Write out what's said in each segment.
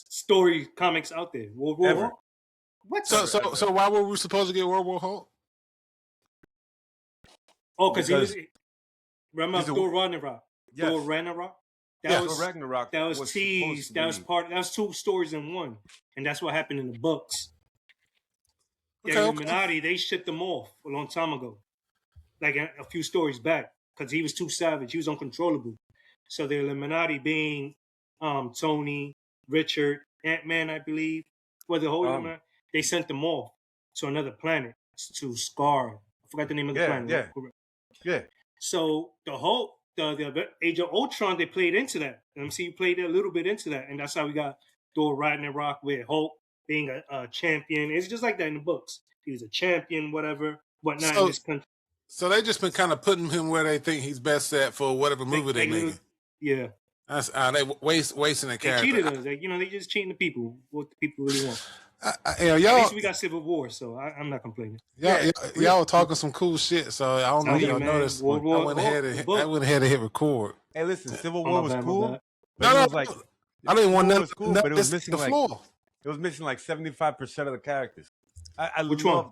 story comics out there. World War Ever. Hulk. What? So why were we supposed to get World War Hulk? Oh, because he was. Because Remember Thor Ragnarok? Yes. Thor Ragnarok. Thor Ragnarok. That was teased. That was two stories in one, and that's what happened in the books. The Illuminati, they shipped them off a long time ago, like a few stories back, because he was too savage. He was uncontrollable. So the Illuminati, being Tony, Richard, Ant-Man, I believe, the whole Illuminati, they sent them off to another planet, to Scar. I forgot the name of the planet. Yeah. So the Age of Ultron, they played into that. The MCU played a little bit into that, and that's how we got Thor Ragnarok with Hulk being a champion. It's just like that in the books. He was a champion, whatnot in this country. So they just been kind of putting him where they think he's best at for whatever movie they make. Yeah. That's they wasting their character. They cheated us. They just cheating the people. What the people really want. Y'all, at least we got Civil War, so I'm not complaining. Y'all were talking some cool shit, so I don't know if y'all noticed. I went ahead and hit record. Hey, listen, Civil War was cool. No, I didn't want nothing. Cool, but it was missing it was missing like 75% of the characters. Which one?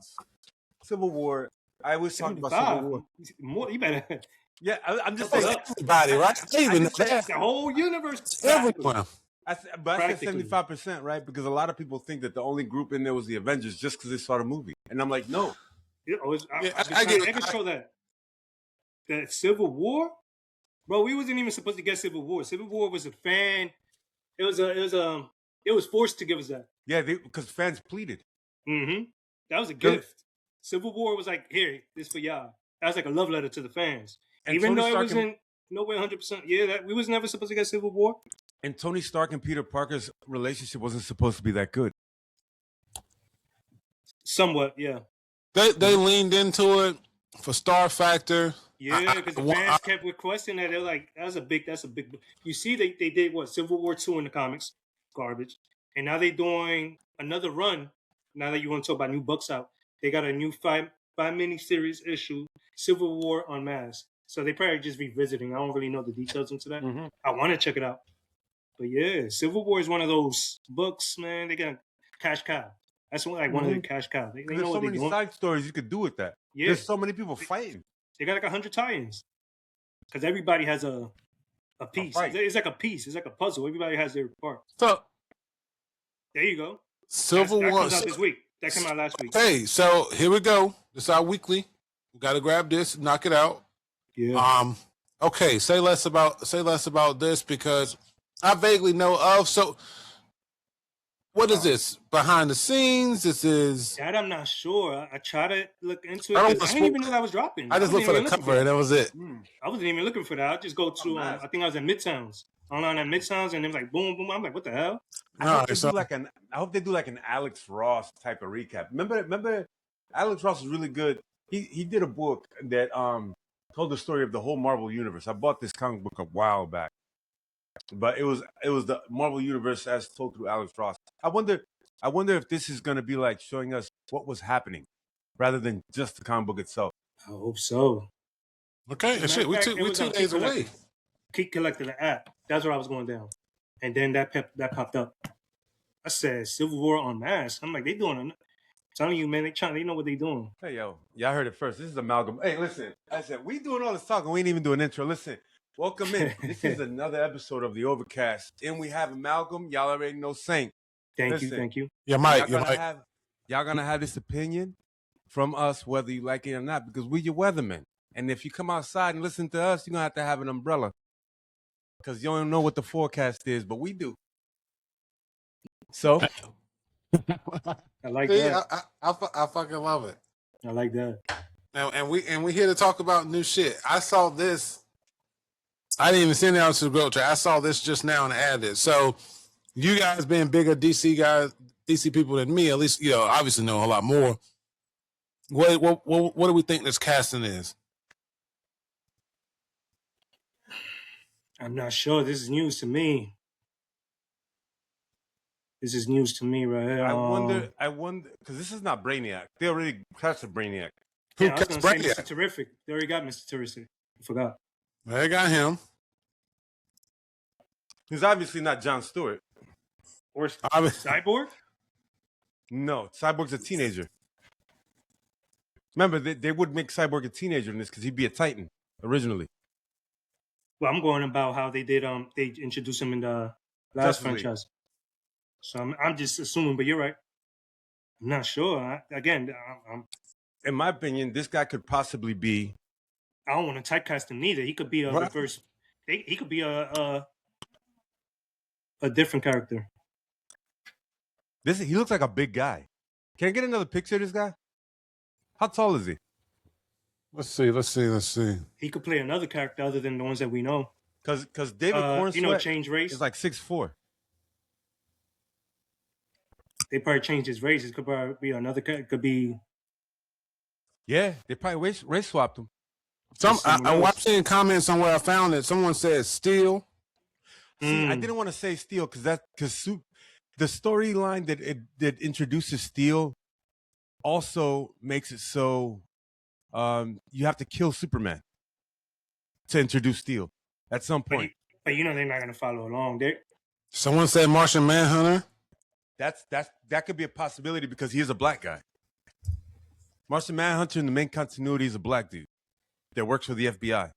Civil War. I was talking about Civil War. More, you better. Yeah, I'm just saying. Everybody, right? Even the whole universe. Everyone. I said 75%, right? Because a lot of people think that the only group in there was the Avengers just because they saw the movie. And I'm like, no. I can show that. That Civil War? Bro, we wasn't even supposed to get Civil War. Civil War was a fan. It was forced to give us that. Yeah, because fans pleaded. Mm-hmm. That was a gift. Civil War was like, here, this for y'all. That was like a love letter to the fans. And even though it wasn't no way 100%. Yeah, we was never supposed to get Civil War. And Tony Stark and Peter Parker's relationship wasn't supposed to be that good. Somewhat, yeah. They leaned into it for star factor. Yeah, because the fans kept requesting that. They're like, that's a big. You see, they did what? Civil War 2 in the comics, garbage, and now they're doing another run. Now that you want to talk about new books out, they got a new five mini-series issue, Civil War Unmasked. So they probably just revisiting. I don't really know the details into that. Mm-hmm. I want to check it out. But yeah, Civil War is one of those books, man. They got a cash cow. That's one of the cash cows. They There's so many side stories you could do with that. Yeah. There's so many people fighting. They got like 100 tie-ins. Because everybody has a piece. It's like a piece. It's like a puzzle. Everybody has their part. So there you go. Civil War. That comes out this week. That came out last week. Hey, so here we go. This is our weekly. We got to grab this, knock it out. Yeah. Okay. Say less about this because I vaguely know of. So, what is this? Behind the scenes? This is... That I'm not sure. I try to look into it. I didn't even know that was dropping. I just looked for the cover and that was it. I wasn't even looking for that. I just go to, I think I was at Midtowns. Online at Midtowns and it was like, boom, boom. I'm like, what the hell? I hope they do like an Alex Ross type of recap. Remember Alex Ross is really good. He did a book that told the story of the whole Marvel universe. I bought this comic book a while back. But it was the Marvel Universe as told through Alex Ross. I wonder if this is going to be like showing us what was happening, rather than just the comic book itself. I hope so. Okay, shit, we 2 days away. Keep collecting the app. That's where I was going down, and then that popped up. I said Civil War Unmasked. I'm like, they doing. I'm telling you, man, they know what they doing. Hey yo, y'all heard it first. This is Amalgam. Hey, listen, I said we doing all this talking. We ain't even doing an intro. Listen. Welcome in. This is another episode of the Overcast, and we have Amalgam. Y'all already know Saint. Thank you. Yeah, Mike. Y'all gonna have this opinion from us, whether you like it or not, because we're your weathermen. And if you come outside and listen to us, you're gonna have to have an umbrella, because you don't know what the forecast is, but we do. So, I like that. I fucking love it. I like that. And we here to talk about new shit. I saw this. I didn't even send it out to the group chat. I saw this just now and added. So, you guys being bigger DC people than me, at least obviously know a lot more. What do we think this casting is? I'm not sure. This is news to me. This is news to me right here. I wonder, because this is not Brainiac. They already casted Brainiac. Yeah, I was going to say Mr. Terrific. They already got Mr. Terrific. I forgot. They got him. He's obviously not Jon Stewart. Or I mean, Cyborg? No, Cyborg's a teenager. Remember, they would make Cyborg a teenager in this because he'd be a Titan originally. Well, I'm going about how they did. They introduced him in the last Justice League. franchise. So I'm just assuming, but you're right. I'm not sure. In my opinion, this guy could possibly be. I don't want to typecast him neither. He could be a What? reverse. He could be a different character. He looks like a big guy. Can I get another picture of this guy? How tall is he? let's see. He could play another character other than the ones that we know. Because David Cornsweet change race. is like 6'4". They probably changed his race. It could probably be another character. Could be. Yeah, they probably race swapped him. I'm seeing comments somewhere. I found it. Someone said Steel. See, I didn't want to say Steel because the storyline that introduces Steel also makes it so you have to kill Superman to introduce Steel at some point. But they're not going to follow along. Someone said Martian Manhunter. That could be a possibility because he is a black guy. Martian Manhunter in the main continuity is a black dude that works for the FBI.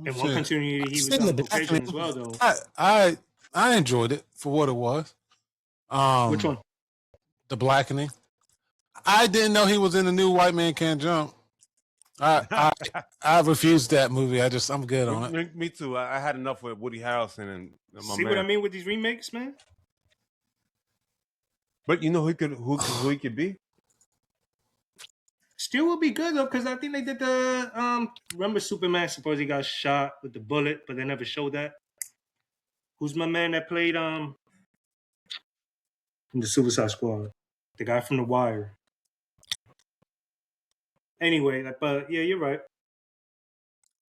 In one continuity, he was on Caucasian as well, though. I enjoyed it for what it was. Which one? The Blackening. I didn't know he was in the new White Man Can't Jump. I refused that movie. I'm good on it. Me too. I had enough with Woody Harrelson and my See man. what I mean with these remakes, man? But you know who he could be? Still would be good though, because I think they did the remember Superman supposedly got shot with the bullet, but they never showed that. Who's my man that played in the Suicide Squad? The guy from The Wire. Anyway, but yeah, you're right.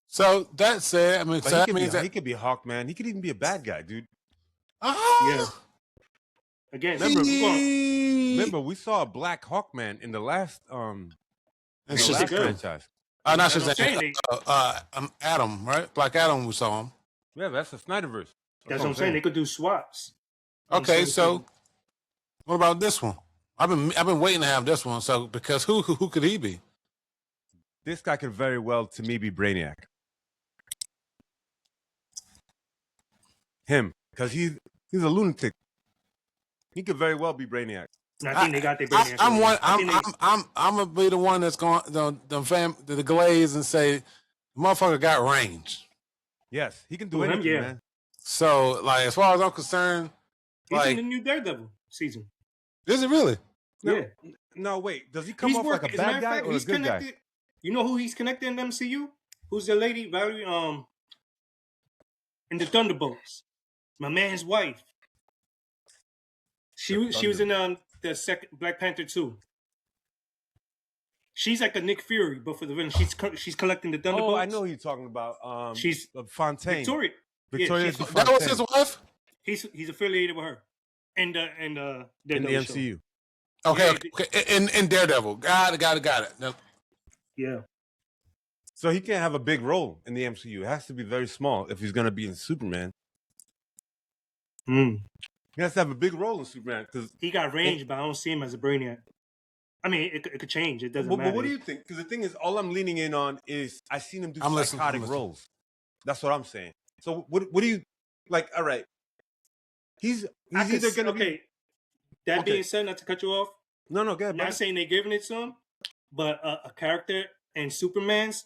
So that said, I mean, so he could be Hawkman. He could even be a bad guy, dude. Yeah. Again, remember we saw a black Hawkman in the last franchise. Not Shazam. Adam, right? Black Adam. We saw him. Yeah, that's the Snyderverse. That's what I'm saying. They could do swaps. Okay, so what about this one? I've been waiting to have this one. So because who could he be? This guy could very well, to me, be Brainiac. Him, because he's a lunatic. He could very well be Brainiac. I think they got their Brainiac. I'm gonna be the one that's going the glaze and say, motherfucker got range. Yes, he can do anything, man. So, like, as far as I'm concerned, he's in the new Daredevil season. Is it really? Yeah. No, wait. Does he come off like a bad guy or a good guy? You know who he's connected in the MCU? Who's the lady, Valerie, in the Thunderbolts? My man's wife. She was in the second Black Panther 2. She's like a Nick Fury, but for the villain. She's collecting the Thunderbolts. Oh, I know who you're talking about. She's Fontaine. Victoria. That was his wife? He's affiliated with her. And in the MCU. Okay. In Daredevil. Got it. No. Yeah. So he can't have a big role in the MCU. It has to be very small if he's going to be in Superman. He has to have a big role in Superman because he got range, but I don't see him as a Brainiac. I mean, it could change. It doesn't matter. But what do you think? Because the thing is, all I'm leaning in on is I've seen him do psychotic roles. That's what I'm saying. So what do you like? All right, he's either going to be. That being said, not to cut you off. No, go ahead. Not saying they're giving it to him, but a character in Superman's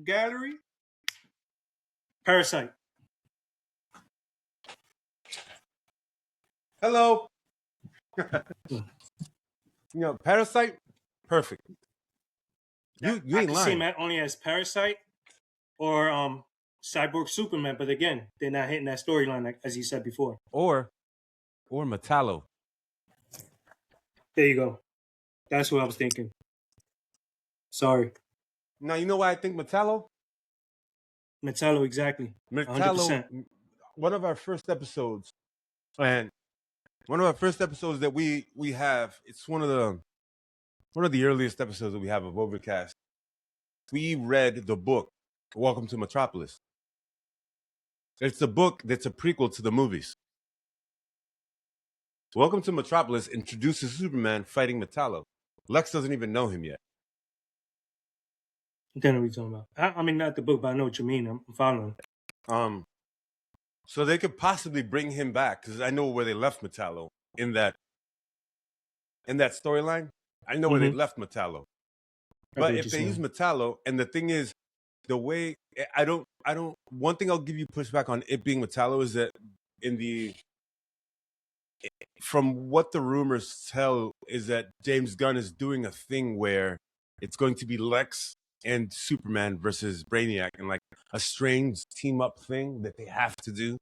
gallery, Parasite. Hello. Parasite, perfect. You ain't lying. I can see him only as Parasite or Cyborg Superman, but again, they're not hitting that storyline like, as you said before. Or Metallo. There you go. That's what I was thinking. Sorry. Now you know why I think Metallo? Metallo, exactly. Metallo. 100%. One of our first episodes, and one of our first episodes that we have, it's one of the earliest episodes that we have of Overcast. We read the book, Welcome to Metropolis. It's a book that's a prequel to the movies. Welcome to Metropolis introduces Superman fighting Metallo. Lex doesn't even know him yet. Then what are we talking about? I mean, not the book, but I know what you mean. I'm following. So they could possibly bring him back because I know where they left Metallo in that storyline. I know where they left Metallo. But if they use Metallo, and the thing is, the way I don't. One thing I'll give you pushback on it being Metallo is that from what the rumors tell is that James Gunn is doing a thing where it's going to be Lex and Superman versus Brainiac and like a strange team up thing that they have to do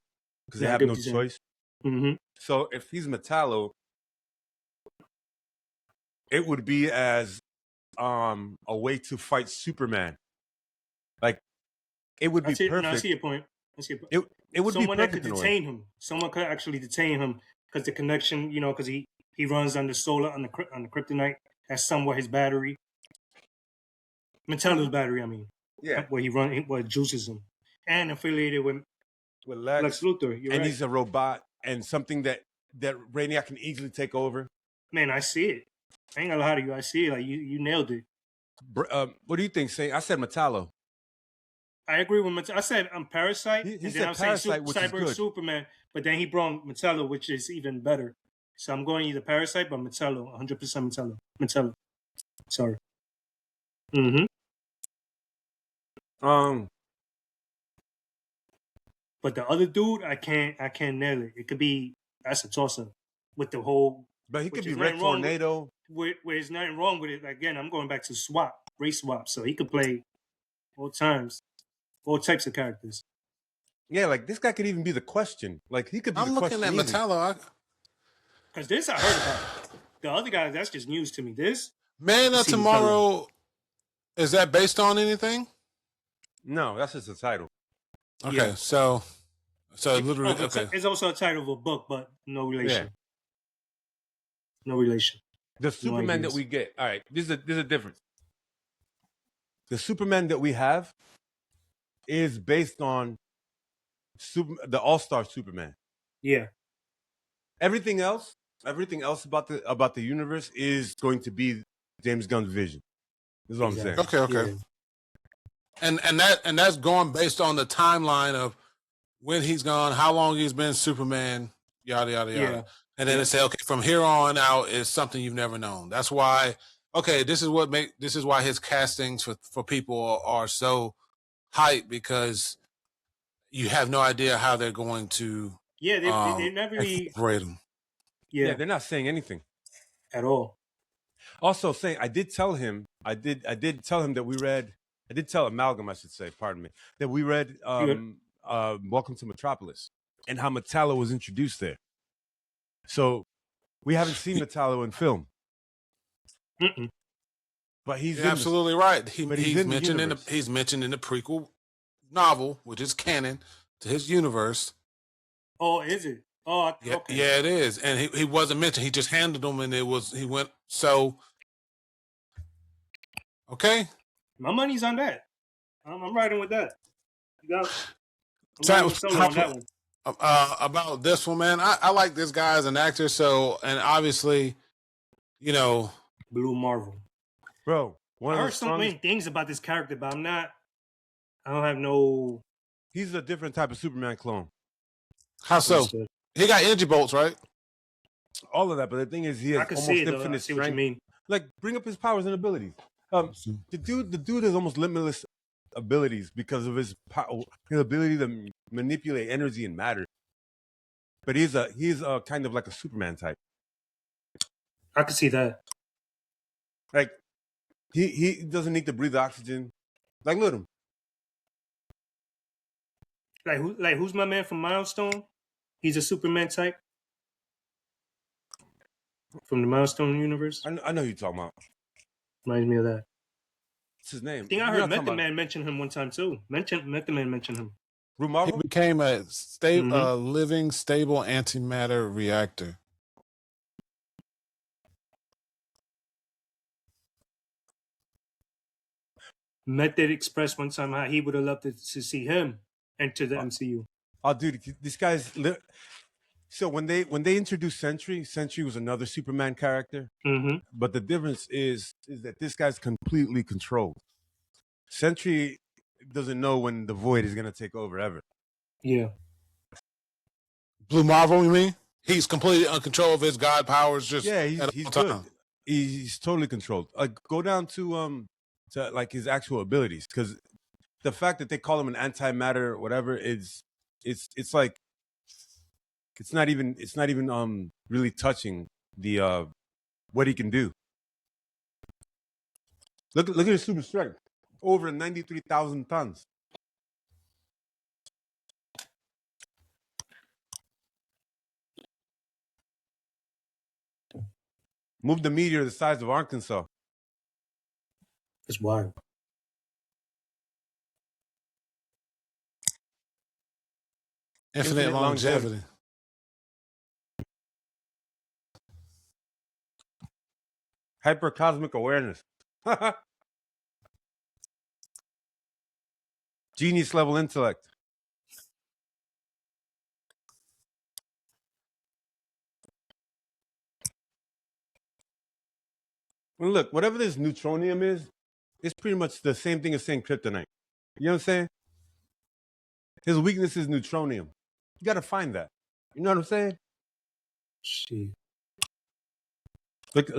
because they have no choice. Mm-hmm. So if he's Metallo, it would be as a way to fight Superman. Like it would be perfect. No, I see your point. It would someone be that perfect could detain him. Someone could actually detain him because the connection, because he runs under solar on the kryptonite. That's somewhat his battery. Metallo's battery, I mean. Yeah. Where it juices him. And affiliated with Lex Luthor. You're and right. He's a robot and something that Brainiac can easily take over. Man, I see it. I ain't gonna lie to you. I see it. Like you nailed it. What do you think, Saint? I said Metallo. I agree with Metallo. I said Parasite. He and said then I was Parasite, which is Cyborg good. Superman. But then he brought Metallo, which is even better. So I'm going either Parasite, but Metallo. 100% Metallo. Metallo. Sorry. Mm-hmm. But the other dude, I can't nail it. It could be that's a toss-up with the whole. But he could be Red Tornado. Where there's nothing wrong with it. Again, I'm going back to race swap. So he could play all types of characters. Yeah, like this guy could even be the Question. Like he could be. I'm looking at Metallo. Because this I heard about. The other guy, that's just news to me. This Man of Tomorrow, is that based on anything? No, that's just the title. Okay, yeah. so literally, okay. It's also a title of a book, but no relation. Yeah. No relation. The Superman that we get. All right, there's a difference. The Superman that we have is based on the All-Star Superman. Yeah. Everything else about the universe is going to be James Gunn's vision. This is what I'm saying. Okay. Yeah. And that's going based on the timeline of when he's gone, how long he's been Superman, yada yada yada. Yeah. And then they say, okay, from here on out is something you've never known. That's why. Okay, this is why his castings for people are so hyped because you have no idea how they're going to. Yeah, they never incorporate them. Yeah, they're not saying anything at all. Also, saying I did tell him that we read. I did tell Amalgam, I should say, pardon me, that we read Welcome to Metropolis and how Metallo was introduced there. So we haven't seen Metallo in film. Mm-mm. But he's absolutely right. He's mentioned in the prequel novel, which is canon to his universe. Oh, is it? Oh, yeah, okay. Yeah, it is. And he wasn't mentioned. He just handled them, and he went. So, okay. My money's on that. I'm riding with that. On that one. About this one, man. I like this guy as an actor. So, and obviously, Blue Marvel, bro. I heard so many things about this character, but I don't have no. He's a different type of Superman clone. How so? He got energy bolts, right? All of that, but the thing is, he has almost infinite strength. What you mean. Like, bring up his powers and abilities. The dude has almost limitless abilities because of his ability to manipulate energy and matter. But he's a kind of like a Superman type. I can see that. Like, he doesn't need to breathe oxygen. Like, look at him. Like who's my man from Milestone? He's a Superman type from the Milestone universe. I know who you're talking about. Reminds me of that. What's his name? I think I heard Method Man mention him one time too. Method Man mentioned him. He became a living, stable antimatter reactor. Method expressed one time how he would have loved to see him enter the MCU. Oh, dude, this guy's So when they introduced Sentry was another Superman character. Mm-hmm. But the difference is that this guy's completely controlled. Sentry doesn't know when the Void is gonna take over ever. Yeah. Blue Marvel, you mean? He's completely in control of his god powers. Just He's good. He's totally controlled. Like go down to like his actual abilities, because the fact that they call him an antimatter or whatever is it's like it's not even really touching the what he can do. Look at his super strength, over 93,000 tons. Move the meteor the size of Arkansas. It's wild. Infinite longevity. Hypercosmic awareness. Genius level intellect. Well, look, whatever this neutronium is, it's pretty much the same thing as saying kryptonite. You know what I'm saying? His weakness is neutronium. You got to find that. You know what I'm saying? Shit. Look.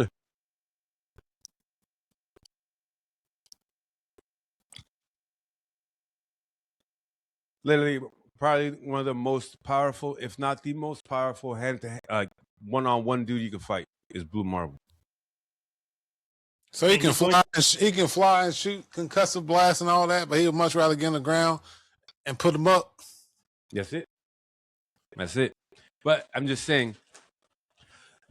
Literally, probably one of the most powerful, if not the most powerful, hand-to-hand, one-on-one dude you can fight is Blue Marvel. So he can fly and shoot concussive blasts and all that, but he would much rather get on the ground and put them up. That's it. But I'm just saying,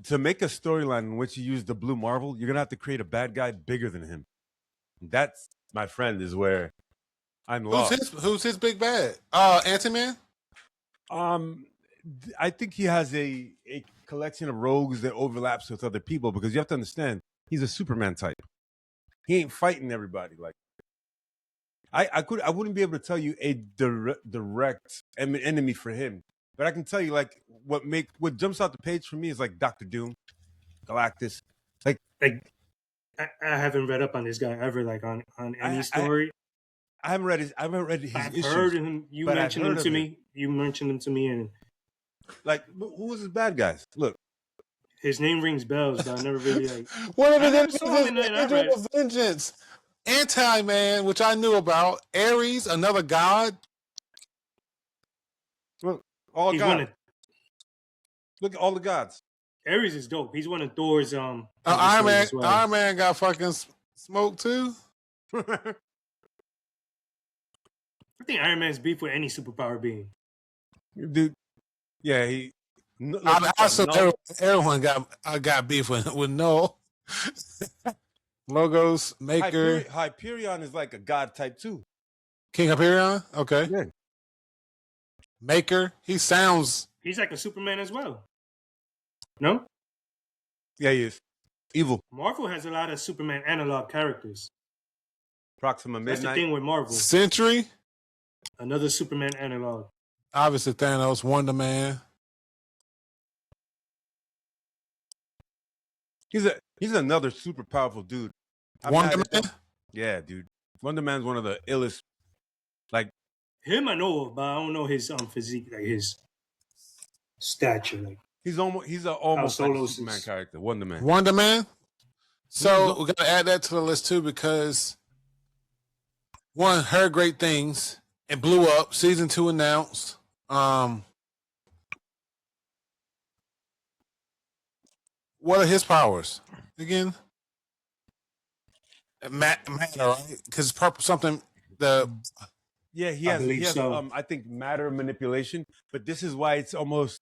to make a storyline in which you use the Blue Marvel, you're gonna have to create a bad guy bigger than him. That's, my friend, is where I'm lost. Who's his big bad? Ant-Man? I think he has a collection of rogues that overlaps with other people, because you have to understand, he's a Superman type. He ain't fighting everybody. Like I wouldn't be able to tell you a direct enemy for him, but I can tell you like what jumps out the page for me is like Dr. Doom, Galactus. Like I haven't read up on this guy ever, like on any story. I haven't read his I've issues. heard him. You mentioned him to me. You mentioned him to me, and like, who was his bad guys? Look, his name rings bells, but I never really like. One of the Vengeance, Anti-Man, which I knew about. Ares, another god. Look, all gods. Look at all the gods. Ares is dope. He's one of Thor's Iron Man. Well. Iron Man got fucking smoke too. I think Iron Man's beef with any superpower being. Dude, yeah, he. Everyone got beef with no logos maker. Hyperion is like a god type too. King Hyperion, okay. Yeah. Maker, he's like a Superman as well. No? Yeah, he is. Evil. Marvel has a lot of Superman analog characters. Proxima Midnight. That's the thing with Marvel. Sentry. Another Superman analog. Obviously Thanos, Wonder Man. He's another super powerful dude. Wonder Man? Yeah, dude. Wonder Man's one of the illest. Like him, I know, but I don't know his physique, like his stature. Like he's almost like a Superman character. Wonder Man. Wonder Man. So we're gonna add that to the list too, because one heard great things and blew up. Season 2 announced. What are his powers again? Matter, right? Because purple something. He has so. I think matter manipulation. But this is why it's almost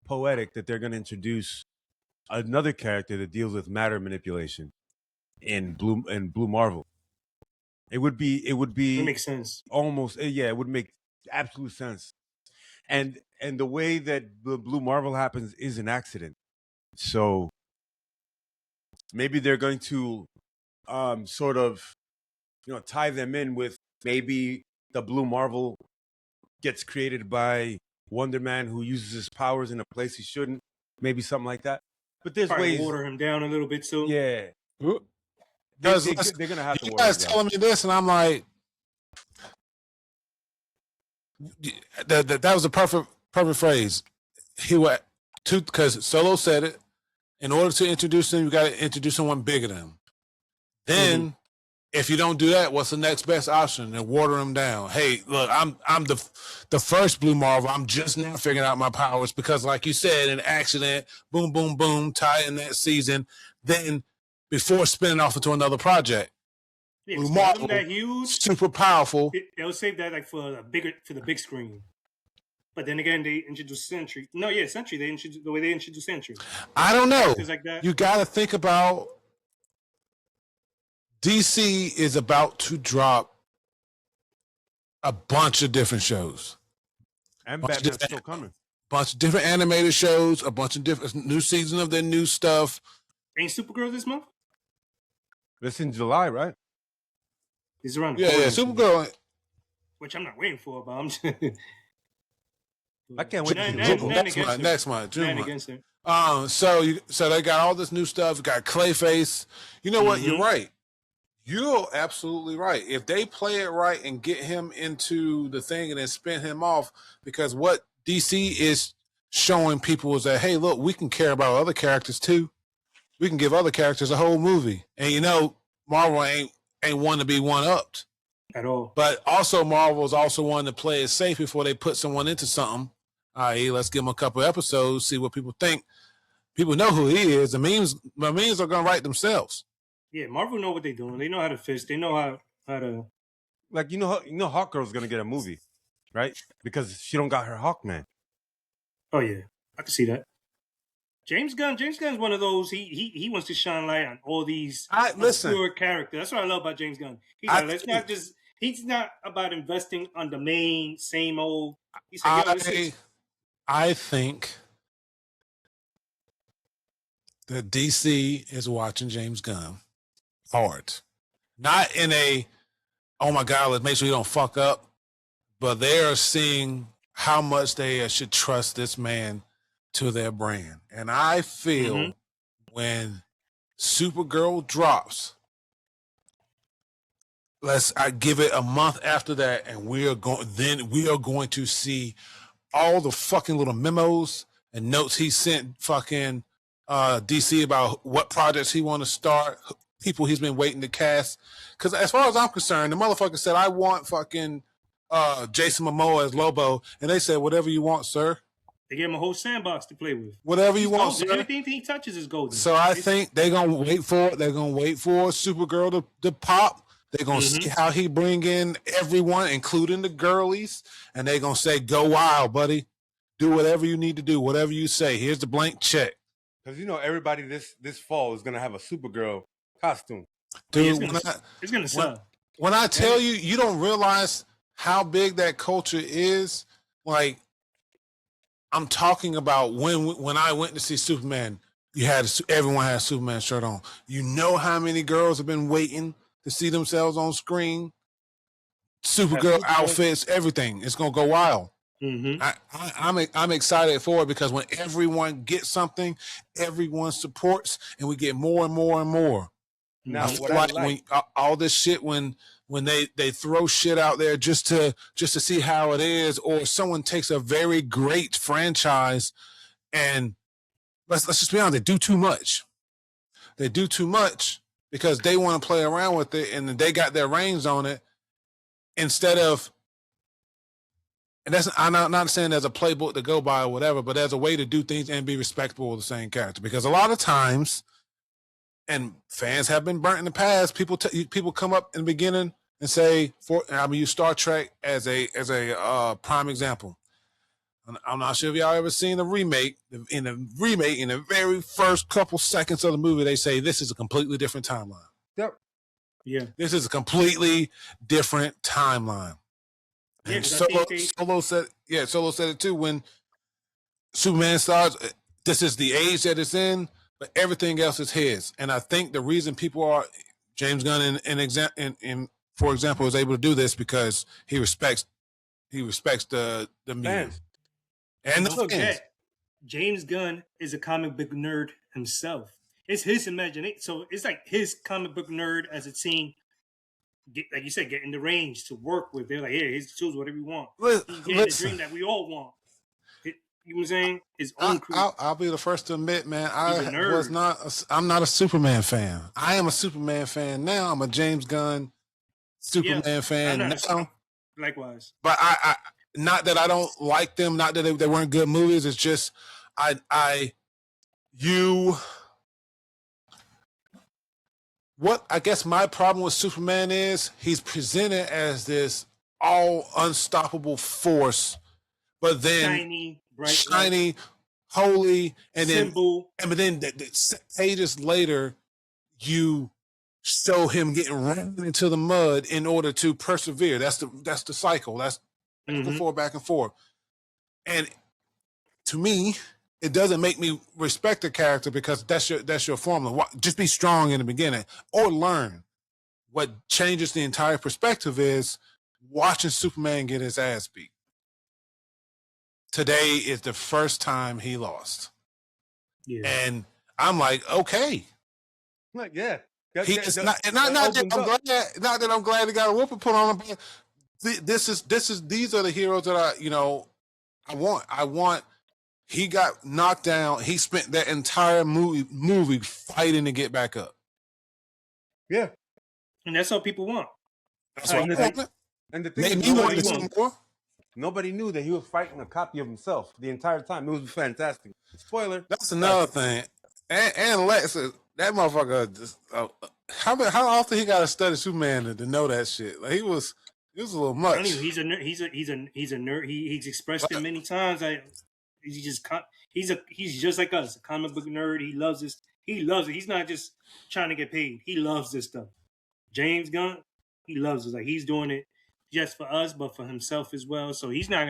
poetic that they're going to introduce another character that deals with matter manipulation in Blue Marvel. It would be. It makes sense. Almost, it would make absolute sense. And the way that the Blue Marvel happens is an accident. So maybe they're going to sort of, tie them in with maybe the Blue Marvel gets created by Wonder Man who uses his powers in a place he shouldn't, maybe something like that. But there's Probably ways. water him down a little bit too. Yeah, Because they're gonna have to you water guys it down. telling me this, and I'm like, that was a perfect phrase. He went to because Solo said it. In order to introduce him, you got to introduce someone bigger than him. Then, if you don't do that, what's the next best option? And water him down. Hey, look, I'm the first Blue Marvel. I'm just now figuring out my powers because, like you said, an accident, boom, boom, boom, tie in that season. Then, before spinning off into another project, Yeah, Blue tell Marvel, them that huge. super powerful. They'll save that like for the big screen. But then again, they introduced Sentry. No, yeah, Sentry. They introduced the way they introduced Sentry. I don't know. Like that. You got to think about DC is about to drop a bunch of different shows. And Batman's still coming. Bunch of different animated shows, a bunch of different new season of their new stuff. Ain't Supergirl this month? It's in July, right? It's around. Yeah, Supergirl. Which I'm not waiting for, but I'm just... I can't wait to next month, June. Against it. So they got all this new stuff. Got Clayface. You know what? You're right. You're absolutely right. If they play it right and get him into the thing and then spin him off, because what DC is showing people is that, hey, look, we can care about other characters too. We can give other characters a whole movie. And you know, Marvel ain't one to be one-upped. At all. But also Marvel is also one to play it safe before they put someone into something. I.e., let's give him a couple episodes, see what people think. People know who he is. The memes are going to write themselves. Yeah, Marvel know what they're doing. They know how to fish. They know how to. Like you know, Hawkgirl's going to get a movie, right? Because she don't got her Hawkman. Oh yeah, I can see that. James Gunn's one of those. He wants to shine light on all these obscure characters. That's what I love about James Gunn. He's not about investing on the main same old. He's like, I think that DC is watching James Gunn hard. Not in a, oh my God, let's make sure you don't fuck up. But they are seeing how much they should trust this man to their brand. And I feel when Supergirl drops, I give it a month after that, and we are going to see all the fucking little memos and notes he sent fucking DC about what projects he want to start, people he's been waiting to cast. Because as far as I'm concerned, the motherfucker said, I want fucking Jason Momoa as Lobo, and they said, whatever you want, sir. They gave him a whole sandbox to play with. Whatever you want, sir. Anything he touches is golden. So I think they're gonna wait for Supergirl to pop. They're gonna see how he bring in everyone, including the girlies, and they're gonna say, "Go wild, buddy. Do whatever you need to do. Whatever you say. Here's the blank check." Because you know everybody this fall is gonna have a Supergirl costume. Dude, it's gonna sell. When I tell you, you don't realize how big that culture is. Like, I'm talking about when I went to see Superman, everyone had a Superman shirt on. You know how many girls have been waiting to see themselves on screen? Supergirl outfits, everything. It's gonna go wild. I'm excited for it because when everyone gets something, everyone supports, and we get more and more and more. Now, when all this shit when they throw shit out there just to see how it is, or someone takes a very great franchise and let's just be honest, they do too much. They do too much because they want to play around with it and they got their reins on it instead of. And I'm not saying there's a playbook to go by or whatever, but there's a way to do things and be respectable of the same character. Because a lot of times, and fans have been burnt in the past, people come up in the beginning and say, I'm gonna use Star Trek as a prime example. I'm not sure if y'all ever seen a remake. In the very first couple seconds of the movie, they say this is a completely different timeline. Yep. Yeah. This is a completely different timeline. And Solo said it too when Superman starts. This is the age that it's in, but everything else is his. And I think the reason people are James Gunn, for example, is able to do this because he respects the medium. And don't the forget, fans. James Gunn is a comic book nerd himself. It's his imagination. So it's like his comic book nerd as a team, like you said, get in the range to work with. They're like, hey, here's the tools, whatever you want. He's getting the dream that we all want. You know what I'm saying? His own crew. I'll be the first to admit, man, He's a nerd. I'm not a Superman fan. I am a Superman fan now. I'm a James Gunn Superman fan now. Likewise. But I not that I don't like them, not that they weren't good movies. It's just what I guess my problem with Superman is he's presented as this all unstoppable force, but then shiny, bright, shiny, holy, and symbol. But then pages later, you show him getting run into the mud in order to persevere. That's the cycle. That's back and forth. And to me, it doesn't make me respect the character because that's your formula. Just be strong in the beginning or learn. What changes the entire perspective is watching Superman get his ass beat. Today is the first time he lost. Yeah. And I'm like, okay. Like, yeah. Not that I'm glad he got a whooping put on him, but these are the heroes that I want. He got knocked down. He spent that entire movie fighting to get back up. Yeah. And that's what people want. That's what I want. And the thing is, nobody knew that he was fighting a copy of himself the entire time. It was fantastic. Spoiler. That's another thing. And Lex, that motherfucker just how often he got to study Superman to know that shit? Like, it was a little much. He's a nerd. He's a nerd. He's expressed it many times. He's just like us, a comic book nerd. He loves this. He loves it. He's not just trying to get paid. He loves this stuff. James Gunn, he loves it. Like, he's doing it just for us, but for himself as well. So he's not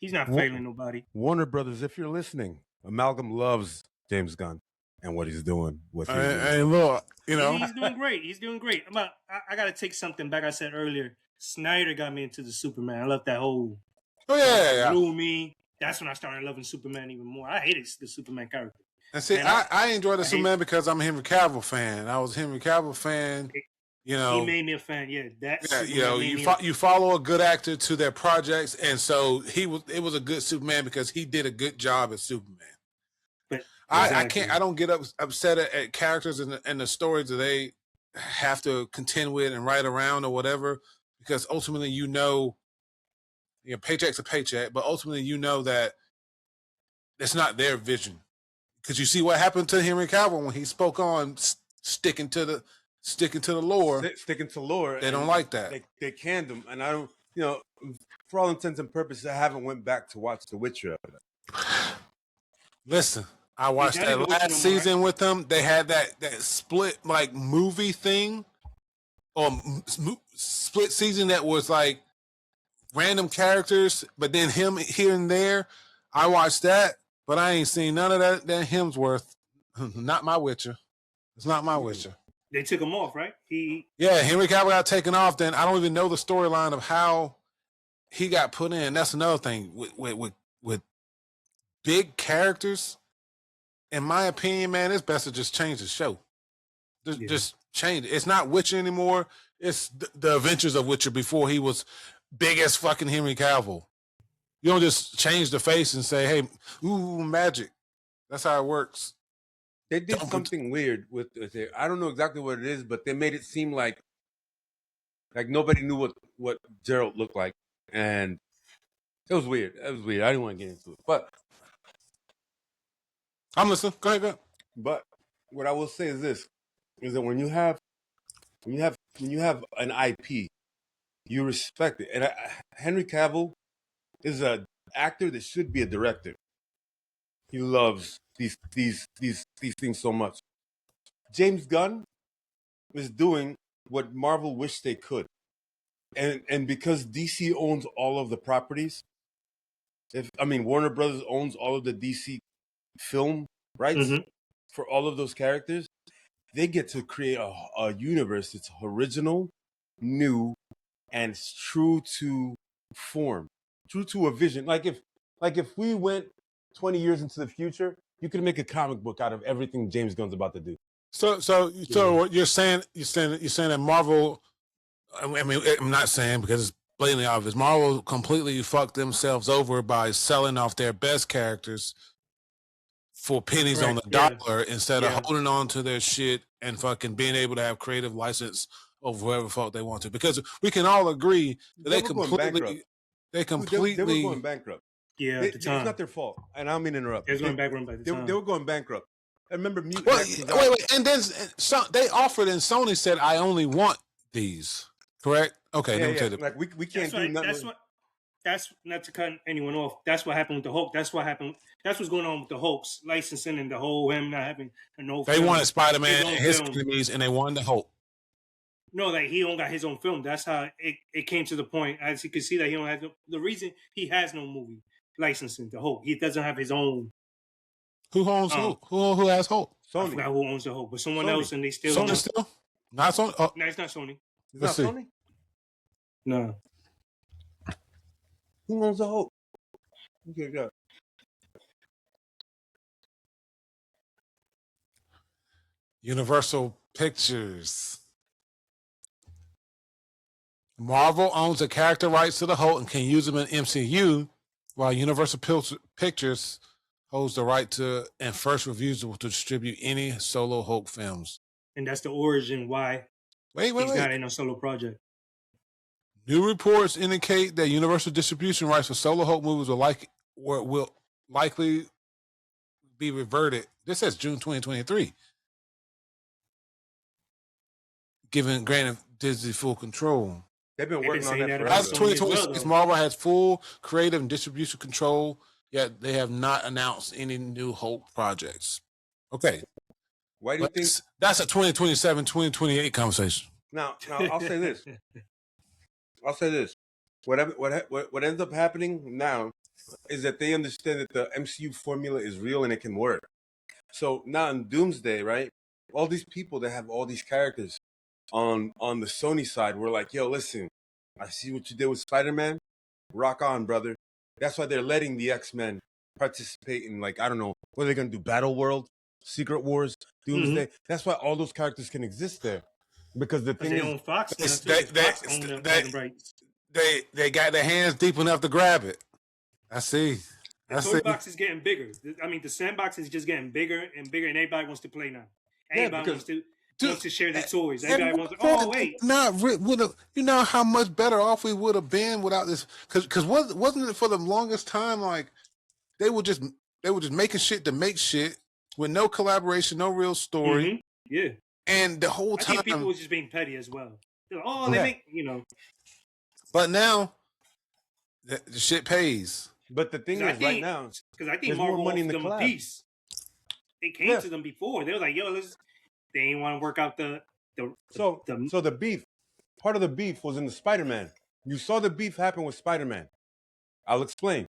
failing nobody. Warner Brothers, if you're listening, Amalgam loves James Gunn and what he's doing. He's doing great. He's doing great. I got to take something back. I said earlier, Snyder got me into the Superman. I love that whole. Oh yeah. Blew me. That's when I started loving Superman even more. I hated the Superman character. And see, I enjoy the Superman because I'm a Henry Cavill fan. I was a Henry Cavill fan. He made me a fan. Yeah, you follow a good actor to their projects, and so it was a good Superman because he did a good job as Superman. But I don't get upset at characters and the stories that they have to contend with and write around or whatever, because ultimately paycheck's a paycheck, but ultimately that it's not their vision. Because you see what happened to Henry Cavill when he spoke on sticking to the lore. Sticking to lore. They don't like that. They canned him, and I don't. For all intents and purposes, I haven't went back to watch The Witcher. Listen, I watched that last season with them. They had that split like movie thing, or split season that was like random characters, but then him here and there. I watched that, but I ain't seen none of that Hemsworth. Not my Witcher. It's not my Witcher. They took him off, right? Henry Cavill got taken off. Then I don't even know the storyline of how he got put in. That's another thing with big characters. In my opinion, man, it's best to just change the show. Just change it. It's not Witcher anymore. It's the Adventures of Witcher before he was big as fucking Henry Cavill. You don't just change the face and say, "Hey, ooh, magic." That's how it works. They did something weird with it. I don't know exactly what it is, but they made it seem like nobody knew what Geralt looked like, and it was weird. I didn't want to get into it, but I'm listening. Go ahead. But what I will say is this: is that when you have an IP, you respect it. And Henry Cavill is an actor that should be a director. He loves these things so much. James Gunn is doing what Marvel wished they could, and because DC owns all of the properties, Warner Brothers owns all of the DC film rights for all of those characters, they get to create a universe that's original, new, and true to form, true to a vision. Like if Like if we went 20 years into the future, you could make a comic book out of everything James Gunn's about to do. So what you're saying that Marvel. I mean, I'm not saying because it's blatantly obvious. Marvel completely fucked themselves over by selling off their best characters for pennies on the dollar instead of holding on to their shit and fucking being able to have creative license over whoever fuck they want to. Because we can all agree that they completely they were going bankrupt. Yeah, at the time. It's not their fault, and I don't mean to interrupt. They were going bankrupt by the time. They were going bankrupt. I remember wait, and then they offered, and Sony said, "I only want these." Correct? Okay, let me tell you. Like we can't do nothing. That's not to cut anyone off. That's what happened with the Hulk. That's what happened. That's what's going on with the Hulk's licensing and the whole him not having no. They wanted Spider-Man and his enemies, and they wanted the Hulk. No, like he don't got his own film. That's how it came to the point. As you can see, that he don't have the reason he has no movie licensing the Hulk. He doesn't have his own. Who owns Hulk? Who has Hulk? Sony. I forgot who owns the Hulk, but someone else, and they still. Sony still? Not Sony. Oh. No, it's not Sony. It's not Sony. No. Who owns the Hulk? Okay, go. Universal Pictures. Marvel owns the character rights to the Hulk and can use them in MCU, while Universal Pictures holds the right to and first refusal to distribute any solo Hulk films. And that's the origin why he's not in a solo project. New reports indicate that Universal distribution rights for solo Hulk movies will likely be reverted. This says June 2023. Granted Disney full control. They've been working on that forever. As 2026, Marvel has full creative and distribution control, yet they have not announced any new Hulk projects. Okay. Why do you think that's a 2027, 2028 conversation? Now I'll say this. What ends up happening now is that they understand that the MCU formula is real and it can work. So now in Doomsday, right? All these people that have all these characters on the Sony side were like, yo, listen, I see what you did with Spider-Man. Rock on, brother. That's why they're letting the X-Men participate in, like, I don't know, what are they going to do? Battle World? Secret Wars? Doomsday? Mm-hmm. That's why all those characters can exist there. Because the thing is, own Fox. They got their hands deep enough to grab it. I see. The toy box is getting bigger. I mean, the sandbox is just getting bigger and bigger, and everybody wants to play now. Everybody wants to share their toys. Everybody wants to. Oh wait, you know how much better off we would have been without this? Because wasn't it for the longest time like they were just making shit to make shit with no collaboration, no real story. Mm-hmm. Yeah. And the whole time, I think people were just being petty as well. They're like, they make, But now, the shit pays. But the thing is, right now, because I think Marvel offered them a piece. They came to them before. They were like, "Yo, they didn't want to work out the." So the beef, part of the beef was in the Spider-Man. You saw the beef happen with Spider-Man. I'll explain.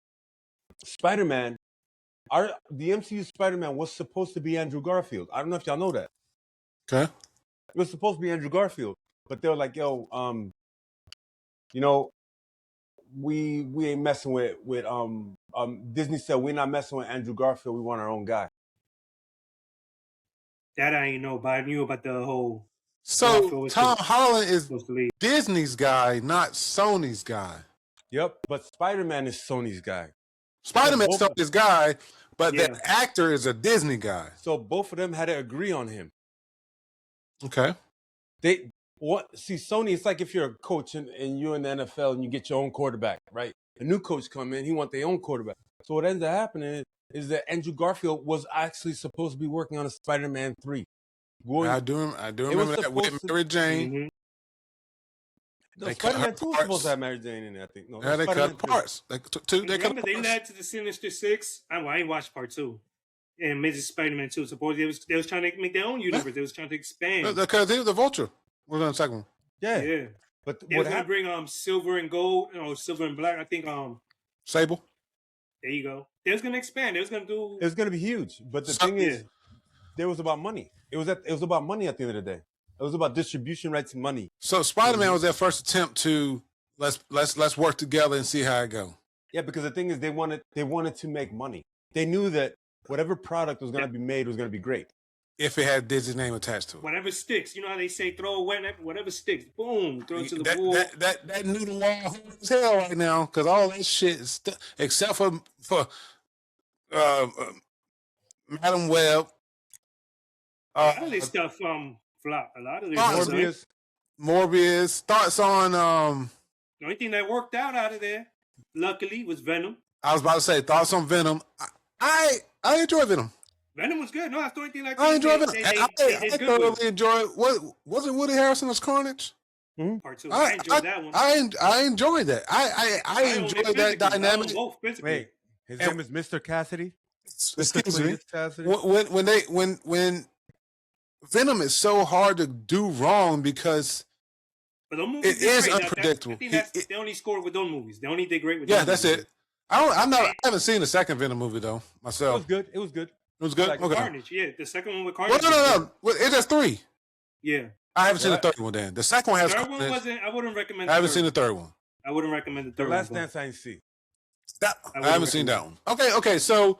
Spider-Man, the MCU Spider-Man was supposed to be Andrew Garfield. I don't know if y'all know that. Okay. It was supposed to be Andrew Garfield, but they were like, "Yo, we ain't messing with Disney said we're not messing with Andrew Garfield. We want our own guy." That I ain't know, but I knew about the whole. So Tom Holland is Disney's guy, not Sony's guy. Yep, but Spider-Man is Sony's guy. Spider-Man's Sony's guy, but the actor is a Disney guy. So both of them had to agree on him. Okay. Sony, it's like if you're a coach and you're in the NFL and you get your own quarterback, right? A new coach come in, he want their own quarterback. So what ends up happening is that Andrew Garfield was actually supposed to be working on a Spider-Man 3. I do remember that with Mary Jane. Mm-hmm. No, Spider-Man 2 was supposed to have Mary Jane in it, I think. No, they cut parts. They led to the Sinister Six. I ain't watched part 2. And Mrs. Spider-Man 2. Supposedly they was trying to make their own universe. They was trying to expand. Because he was the Vulture. Was on the second one. Yeah. But they was gonna bring silver and gold, silver and black. I think Sable. There you go. They was gonna expand. They was gonna do. It was gonna be huge. But the thing is, it was about money. It was about money at the end of the day. It was about distribution rights and money. So Spider-Man was their first attempt to let's work together and see how it go. Yeah, because the thing is, they wanted to make money. They knew that whatever product was going to be made was going to be great if it had Disney's name attached to it. Whatever sticks. You know how they say throw away whatever sticks. Boom, throw it to the that, wall. that noodle wall hard as hell right now because all that shit is except for Madam Web. A lot of this stuff flop. A lot of this Morbius. Thoughts on the only thing that worked out of there, luckily, was Venom. I was about to say thoughts on Venom. I enjoy Venom. Venom was good. No, that's the only thing I enjoy Venom. I thoroughly enjoyed. What was it? Woody Harrelson as Carnage? Mm-hmm. Part 2. I enjoyed that one. I enjoyed that. I enjoyed that dynamic. Wait, his name is Mr. Cassidy. Excuse me. Cassidy? When Venom is so hard to do wrong because it is unpredictable. I think they only scored with those movies. They only did great with. Yeah, that's it. I haven't seen the second Venom movie though myself. It was good. It was good. Like okay. Carnage, yeah. The second one with Carnage. No. It's just 3. Yeah. I haven't seen the third one. Then the second one has. The third one wasn't. I wouldn't recommend. I haven't seen the third one. I wouldn't recommend the third one. The Last Dance I didn't see. I haven't seen that one. Okay. So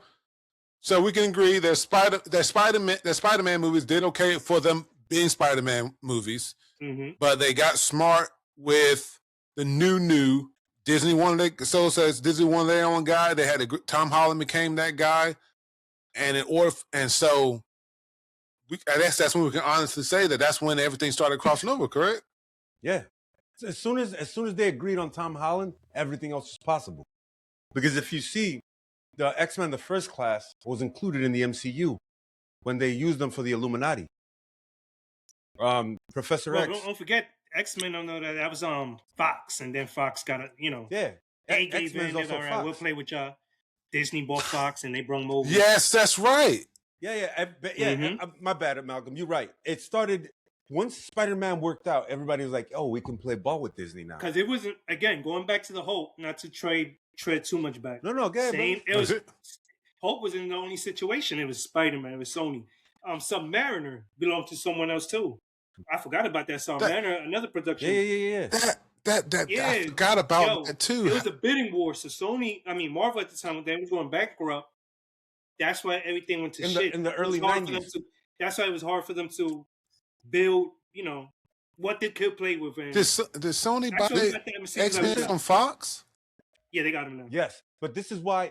we can agree that Spider-Man movies did okay for them being Spider-Man movies, but they got smart with the new Disney wanted. So says Disney wanted their own guy. They had Tom Holland became that guy. And so I guess that's when we can honestly say that's when everything started crossing over, correct? Yeah. As soon as they agreed on Tom Holland, everything else was possible. Because if you see, the X-Men, the first class, was included in the MCU when they used them for the Illuminati. Professor X. Don't forget X-Men. I know that was Fox, and then Fox got a they gave in. All right, we'll play with y'all. Disney bought Fox and they brought them over. Yes, that's right. Yeah. My bad, Amalgam. You're right. It started once Spider-Man worked out. Everybody was like, "Oh, we can play ball with Disney now." Because it wasn't again going back to the Hulk. Not to tread too much back. No, go ahead. It was Hulk was in the only situation. It was Spider-Man. It was Sony. Submariner belonged to someone else too. I forgot about that Submariner. Another production. Yeah. I forgot about that too. It was a bidding war. So Marvel at the time, they was going bankrupt. That's why everything went to shit. In the early 90s. That's why it was hard for them to build, what they could play with. Did Sony buy X-Men from Fox? Yeah, they got them now. Yes, but this is why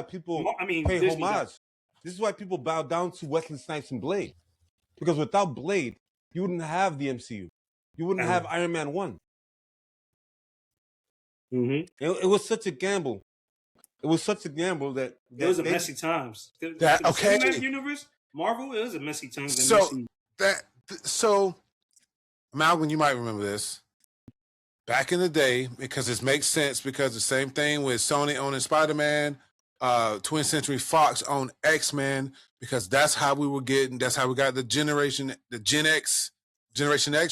people pay Disney homage. This is why people bow down to Wesley Snipes and Blade. Because without Blade, you wouldn't have the MCU. You wouldn't have Iron Man 1. It was such a gamble. It was such a gamble that it was a messy times. Okay. Cinematic universe, Marvel, it was a messy time. So, Malcolm, you might remember this. Back in the day, because this makes sense, because the same thing with Sony owning Spider-Man, 20th Century Fox owned X-Men, because that's how we got the Generation X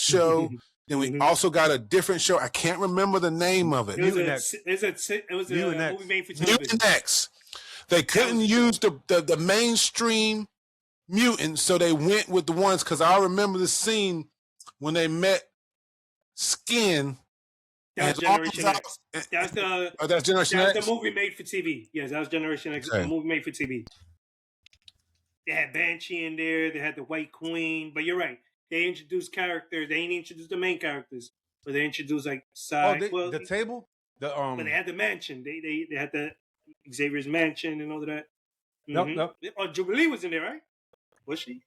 show. Then we also got a different show. I can't remember the name of it. It was a movie made for television. Mutant X. They couldn't use the mainstream mutants, so they went with the ones, because I remember the scene when they met Skin. That was Generation X. That's Generation X? That's the movie made for TV. Yes, that was Generation X. Okay. The movie made for TV. They had Banshee in there. They had the White Queen. But you're right. They introduced characters. They ain't introduced the main characters, but they introduced like side. The table. But they had the mansion. They had the Xavier's mansion and all of that. No. Oh, Jubilee was in there, right? Was she?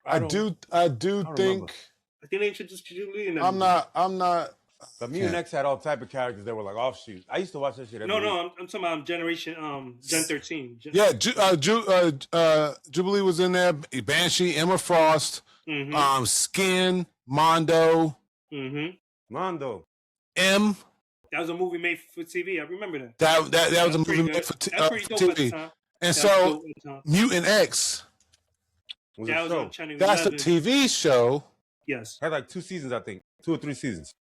I do think. Remember. I think they introduced Jubilee. In I'm not. But Mutant X had all type of characters that were like offshoots. I used to watch that shit. No, I'm talking about Generation Gen 13. Jubilee was in there. Banshee, Emma Frost. Skin, Mondo. Mondo. M. That was a movie made for TV. I remember that. That was a movie made for TV. And so, Mutant X. That was on Channel 11. That's a TV show. Yes. Had like 2 seasons, I think. 2 or 3 seasons.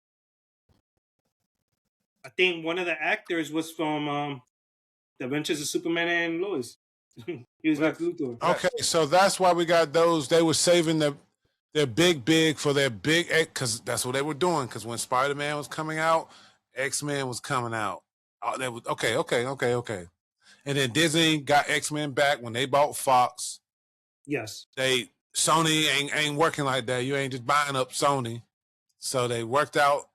I think one of the actors was from The Adventures of Superman and Lois. He was Lex Luthor. Okay, so that's why we got those. They were saving their big for their big, because that's what they were doing. Because when Spider-Man was coming out, X-Men was coming out. Oh, that was okay. And then Disney got X-Men back when they bought Fox. Yes. Sony ain't working like that. You ain't just buying up Sony. So they worked out.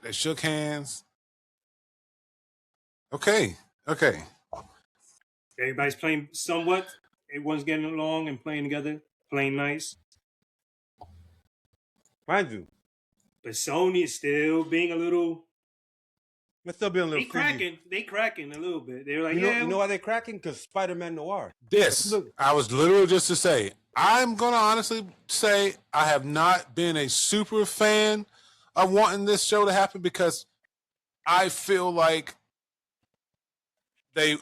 They shook hands. Okay. Everybody's playing somewhat. Everyone's getting along and playing together, playing nice. Mind you, But Sony is still being a little. they're still being a little stingy. They cracking a little bit. They're like, You know why they're cracking? Because Spider-Man Noir. I was literally just to say, I'm going to honestly say I have not been a super fan of wanting this show to happen because I feel like they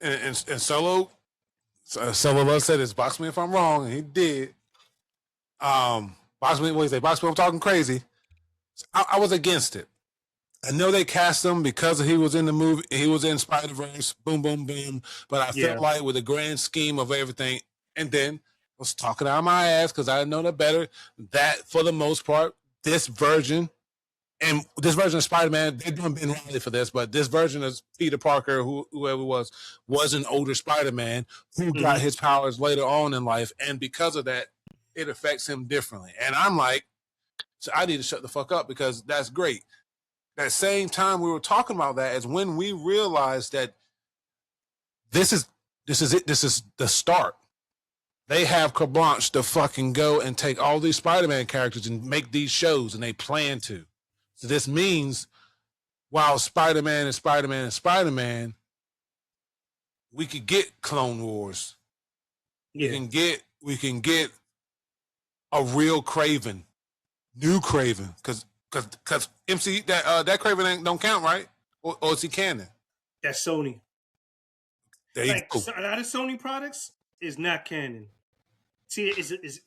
and Solo Love said this, box me if I'm wrong, and he did. Box me, what do you say? Box me, I'm talking crazy. I was against it. I know they cast him because he was in the movie. He was in Spider-Verse, boom, boom, boom. But I felt like with the grand scheme of everything, and then I was talking out of my ass because I know that better, that for the most part, this version of Spider-Man, they're doing Ben Riley for this, but this version of Peter Parker, whoever was an older Spider-Man who got his powers later on in life. And because of that, it affects him differently. And I'm like, so I need to shut the fuck up because that's great. That same time we were talking about that is when we realized that this is it. This is the start. They have carte blanche to fucking go and take all these Spider-Man characters and make these shows, and they plan to. So this means while Spider-Man is Spider-Man and Spider-Man, we could get Clone Wars. Yeah. We can get a real Craven, new Craven, because MC that Craven don't count, right? Or is he canon? That's Sony. A lot of Sony products is not canon. See,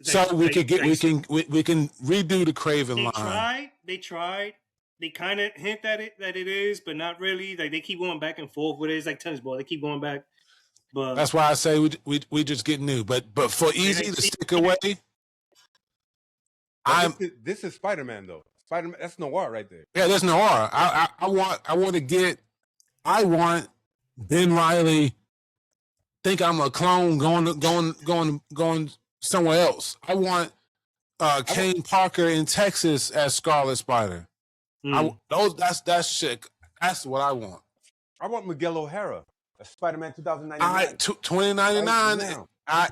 so we can redo the Craven line. They tried. They kind of hint at it that it is, but not really. Like they keep going back and forth with it. It's like tennis ball. They keep going back. But that's why I say we just get new. But for easy to stick away. This is Spider-Man though. Spider-Man, that's Noir right there. Yeah, there's Noir. I want Ben Riley think I'm a clone going somewhere else. I want Kane Parker in Texas as Scarlet Spider. That's shit. That's what I want. I want Miguel O'Hara. That's Spider-Man 2099. 2099.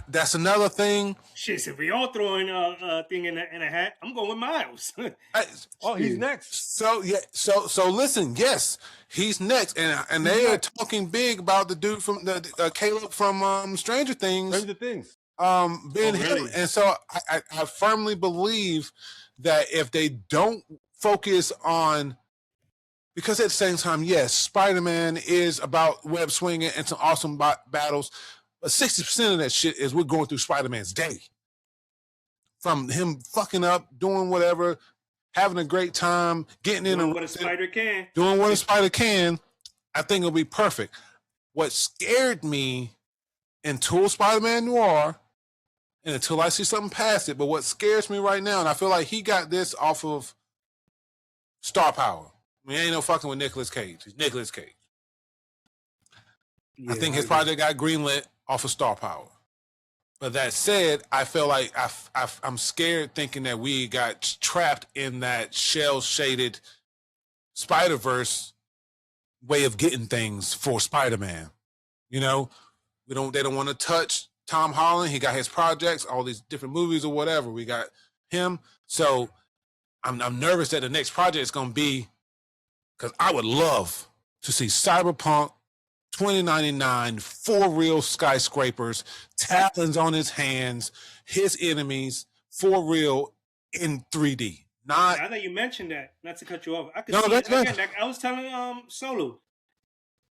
That's another thing. Shit, if we all throwing a thing in a hat, I'm going with Miles. He's next. So listen, yes, he's next, and they are talking big about the dude from the Caleb from Stranger Things. Being him, and so I firmly believe that if they don't focus on, because at the same time, yes, Spider-Man is about web swinging and some awesome battles. But 60% of that shit is we're going through Spider-Man's day. From him fucking up, doing whatever, having a great time, getting in what a spider can. Doing what a spider can, I think it'll be perfect. What scared me until Spider-Man Noir, and until I see something past it, but what scares me right now, and I feel like he got this off of star power. I mean, ain't no fucking with Nicolas Cage. He's Nicolas Cage. Yeah, I think his project got greenlit off of star power. But that said, I feel like I'm scared thinking that we got trapped in that shell-shaded Spider-Verse way of getting things for Spider-Man. You know, they don't want to touch Tom Holland. He got his projects, all these different movies or whatever. We got him. So I'm nervous that the next project is going to be, because I would love to see Cyberpunk 2099, 4 real skyscrapers, talons on his hands, his enemies, 4 real in 3D. Not. Now that you mentioned that, not to cut you off, I could see it again. Like I was telling Solo,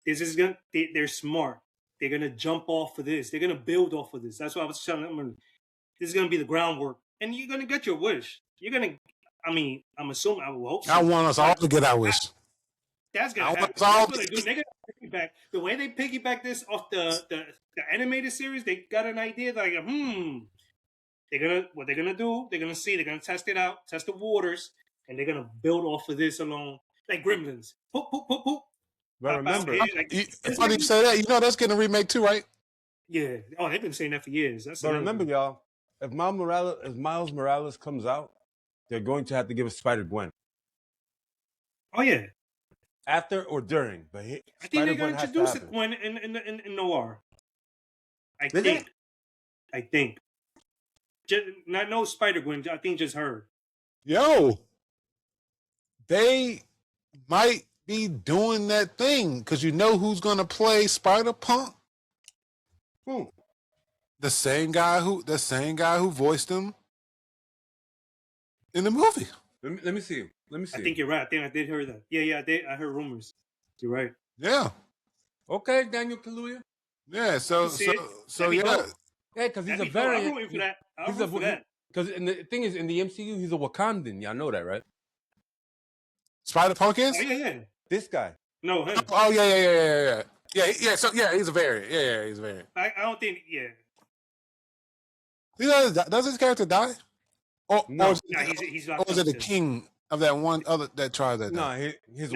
they're smart. They're gonna jump off of this. They're gonna build off of this. That's what I was telling them. This is gonna be the groundwork, and you're gonna get your wish. You're gonna. I mean, I'm assuming. I will hope. I want us all to get our wish. That's gonna happen. That's what they do. They're gonna piggyback. The way they piggyback this off the animated series, they got an idea like, what they're gonna do, they're gonna see, they're gonna test it out, test the waters, and they're gonna build off of this alone. Like Gremlins. Poop, poop, poop, poop. But remember, It's funny you say that. You know that's getting a remake too, right? Yeah. Oh, they've been saying that for years. but remember, y'all, if Miles Morales comes out, they're going to have to give us Spider-Gwen. Oh yeah. After or during, but I think they're Spider-Gwen gonna has to introduce happen. Gwen in Noir. I Did they? think. I think. Just, not no Spider Gwen. I think just her. Yo, they might be doing that thing because you know who's gonna play Spider Punk? Who? The same guy who voiced him in the movie. Let me see. Let me see. I think you're right. I think I did hear that. Yeah, I heard rumors. You're right. Yeah. Okay, Daniel Kaluuya. Yeah. So yeah. Dope. Yeah, because he's a variant. I'm rooting for that. He's for that. Because the thing is, in the MCU, he's a Wakandan. Y'all know that, right? Spider Punk is? Oh, yeah. This guy. No, him. Oh yeah. So he's a variant. Yeah, he's a variant. I don't think. Yeah. Does his character die? No. He's or is it the king of that one other that tribe that died? No, his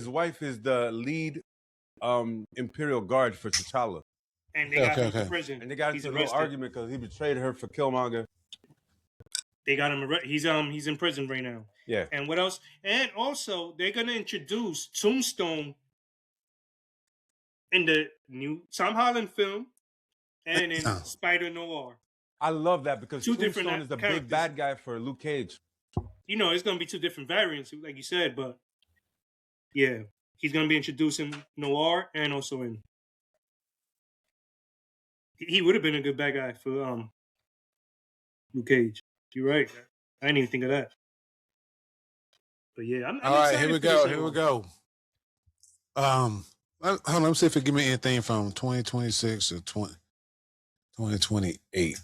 wife is the lead Imperial Guard for T'Challa. And they got him in prison. And they got into a little argument because he betrayed her for Killmonger. They got him. He's in prison right now. Yeah. And what else? And also, they're gonna introduce Tombstone in the new Tom Holland film and in Spider Noir. I love that because Two Tombstone different is the characters. big bad guy for Luke Cage. You know, it's gonna be two different variants, like you said, but yeah, he's gonna be introducing Noir and also in. He would have been a good bad guy for Luke Cage. You're right. I didn't even think of that. But yeah, I'm all right. excited Here we go. Hold on. Let me see if it give me anything from 2026 to 2028.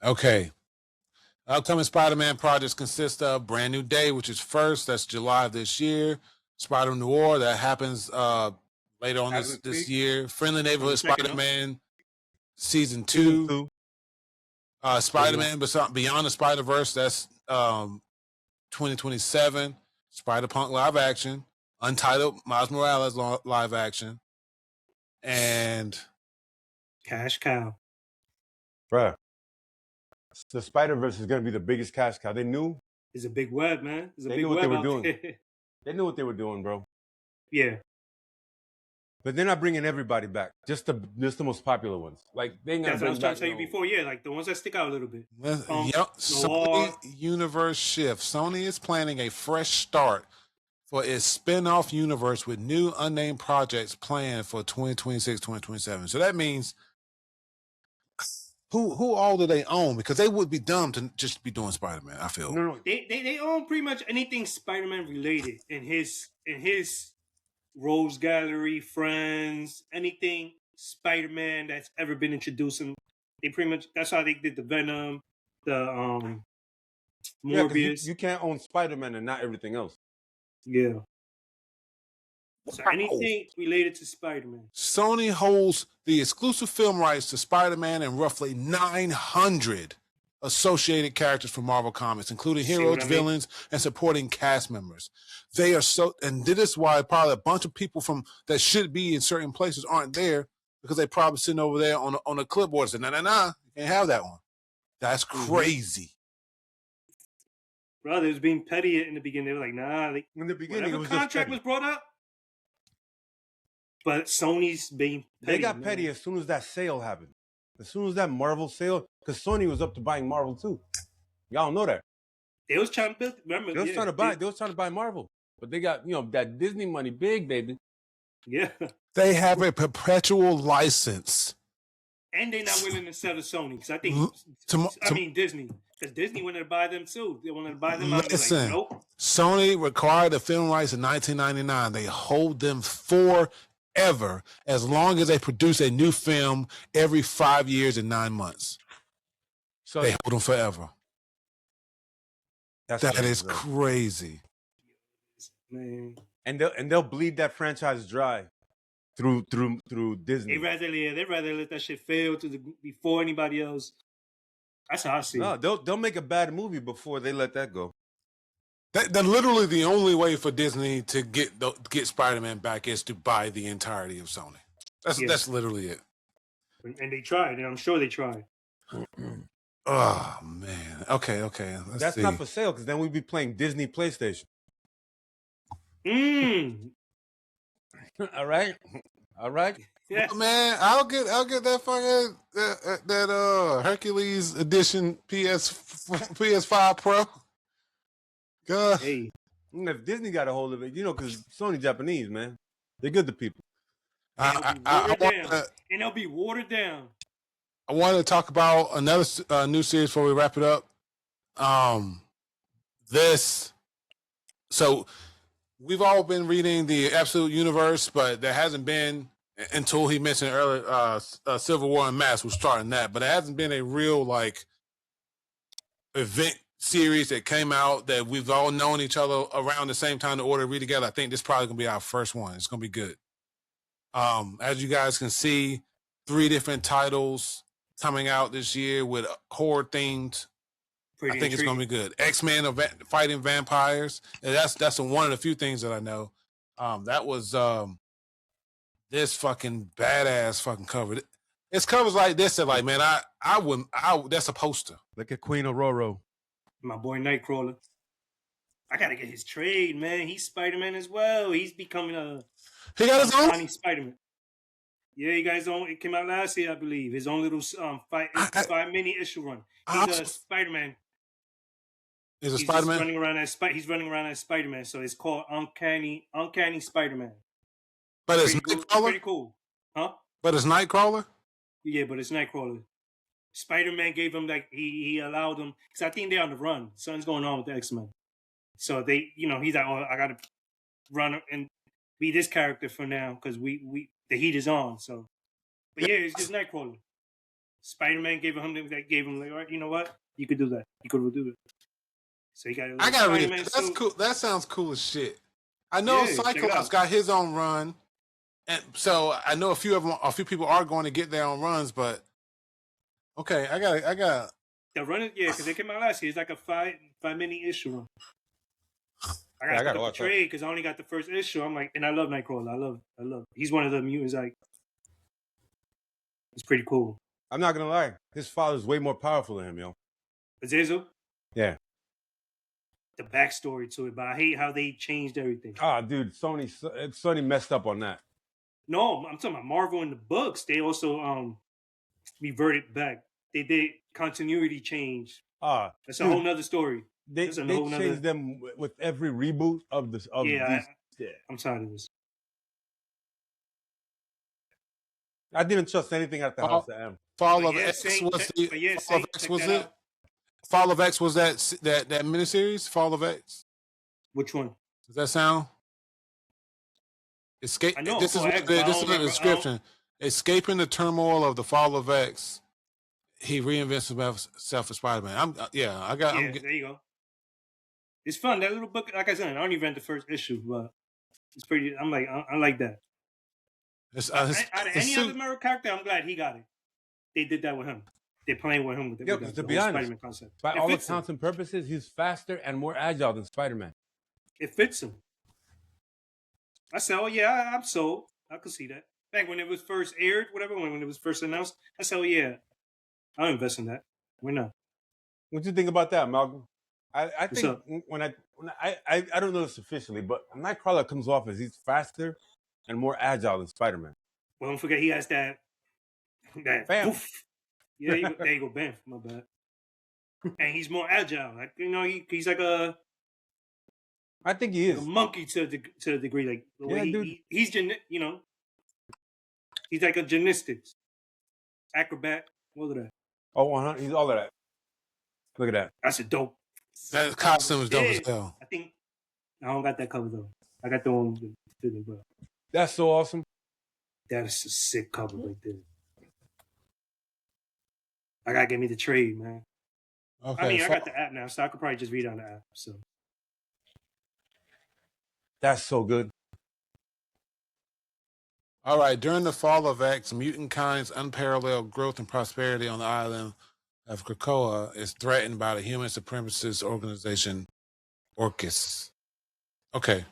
Okay. Upcoming Spider-Man projects consist of Brand New Day, which is first. That's July of this year. Spider Noir, that happens later on this year. Friendly Neighborhood Spider-Man Season 2. Spider-Man Beyond the Spider-Verse, that's 2027. Spider-Punk live action. Untitled Miles Morales live action. And Cash Cow. Bruh. The Spider-Verse is going to be the biggest cash cow. They knew. It's a big web, man. They knew what they were doing. They knew what they were doing, bro. Yeah. But they're not bringing everybody back. Just the most popular ones. Like they ain't. That's what I was trying to tell you before. Yeah, like the ones that stick out a little bit. Sony universe shift. Sony is planning a fresh start for its spin-off universe with new unnamed projects planned for 2026, 2027. So that means who all do they own? Because they would be dumb to just be doing Spider-Man, I feel. No. They own pretty much anything Spider-Man related in his Rose Gallery, Friends, anything Spider-Man that's ever been introduced. And they pretty much, that's how they did the Venom, the Morbius. You can't own Spider-Man and not everything else. Yeah. So anything related to Spider-Man. Sony holds the exclusive film rights to Spider-Man and roughly 900 associated characters from Marvel Comics, including heroes, villains, and supporting cast members. They are and this is why probably a bunch of people that should be in certain places aren't there, because they probably sitting over there on a clipboard and saying, nah, you can't have that one. That's crazy. Bro, they was being petty in the beginning. They were like, nah. In the beginning, it was contract was brought up. But Sony's being petty. They got petty as soon as that sale happened. As soon as that Marvel sale, because Sony was up to buying Marvel too. Y'all know that. They was trying to build. Remember, they was trying to buy Marvel, but they got that Disney money big, baby. Yeah. They have a perpetual license, and they're not willing to sell to Sony because I think Disney, because Disney wanted to buy them too. They wanted to buy them. Listen, like, nope. Sony acquired the film rights in 1999. They hold them forever, as long as they produce a new film every 5 years and 9 months. So they hold them forever. That is crazy. Man. And they'll bleed that franchise dry through Disney. They'd rather let that shit fail before anybody else. That's how I see it. No, they'll make a bad movie before they let that go. That literally the only way for Disney to get Spider-Man back is to buy the entirety of Sony. That's literally it. And they tried, and I'm sure they tried. Oh man. Okay. That's see. not for sale because then we'd be playing Disney PlayStation. All right. Yeah. Well, man, I'll get that fucking that Hercules edition PS5 Pro. God. Hey. If Disney got a hold of it, because Sony Japanese, man, they're good to people. And it'll be watered down. I want to talk about another new series before we wrap it up. So we've all been reading the Absolute Universe, but there hasn't been, until he mentioned earlier, Civil War and Mass was starting that, but it hasn't been a real event series that came out that we've all known each other around the same time to order read together. I think this is probably gonna be our first one. It's gonna be good. As you guys can see, 3 different titles coming out this year with horror themed. I think it's gonna be good. X-Men fighting vampires. And that's one of the few things that I know. That was this fucking badass fucking cover. It's covers like this that man, I wouldn't. That's a poster. Look at Queen Aurora. My boy Nightcrawler. I gotta get his trade, man. He's Spider-Man as well. He's becoming He got his own Spider-Man. Yeah, he got his own. It came out last year, I believe. His own little 5 mini issue run. He's a Spider-Man. He's a Spider-Man. He's running around as Spider-Man. So it's called Uncanny Spider-Man. But it's Nightcrawler. Pretty cool, huh? But it's Nightcrawler. Yeah, but it's Nightcrawler. Spider-Man gave him he allowed him because I think they're on the run. Something's going on with the X-Men. So they, he's like, oh, I gotta run and be this character for now because we the heat is on. So, but yeah, it's just Nightcrawler. Spider-Man gave him all right, you know what? You could do that. You could do it. So you got. I gotta read it. That's cool. That sounds cool as shit. I know Cyclops got his own run, and so I know a few people are going to get their own runs. But okay, I got. The run, because they came out last year. It's like a 5 mini issue run. I got to trade because I only got the first issue. I'm like, and I love Nightcrawler. I love. He's one of the mutants. It's pretty cool. I'm not gonna lie. His father's way more powerful than him, yo. Azazel? Yeah. The backstory to it, but I hate how they changed everything. Ah, dude, Sony messed up on that. No, I'm talking about Marvel in the books. They also reverted back. They did continuity change. That's a whole nother story. They changed them with every reboot of this. I'm tired of this. I didn't trust anything at the House of M. Fall of X was it? Fall of X was that miniseries? Fall of X. Which one? Does that sound? Escape. I know. This is the description. Escaping the turmoil of the Fall of X, he reinvents himself as Spider-Man. There you go. It's fun. That little book, like I said, I only read the first issue, but it's pretty. I'm like, I like that. Out of any other Marvel character, I'm glad he got it. They did that with him. They're playing with him with to be honest, Spider-Man concept. By all accounts and purposes, he's faster and more agile than Spider-Man. It fits him. I said, oh yeah, I'm sold. I could see that. Back when it was first aired, whatever, when it was first announced, I said, oh yeah, I'll invest in that. Why not? What do you think about that, Malcolm? I think when I don't know this officially, but Nightcrawler comes off as he's faster and more agile than Spider-Man. Well, don't forget he has that bam. Oof. Yeah, there you go, bam. My bad. And he's more agile. Like he's like a. I think he is a monkey to a degree. Like the way he's he's like a gymnastics acrobat. All of that. Oh, 100. He's all of that. Look at that. That's a dope. That costume is dope as hell. I think I don't got that cover though. I got the one with the That's so awesome. That is a sick cover right there. I gotta get me the trade, man. Okay, I mean, I got the app now, so I could probably just read on the app. So that's so good. All right. During the Fall of X, mutant kind's unparalleled growth and prosperity on the island of Krakoa is threatened by the human supremacist organization Orcus. Okay.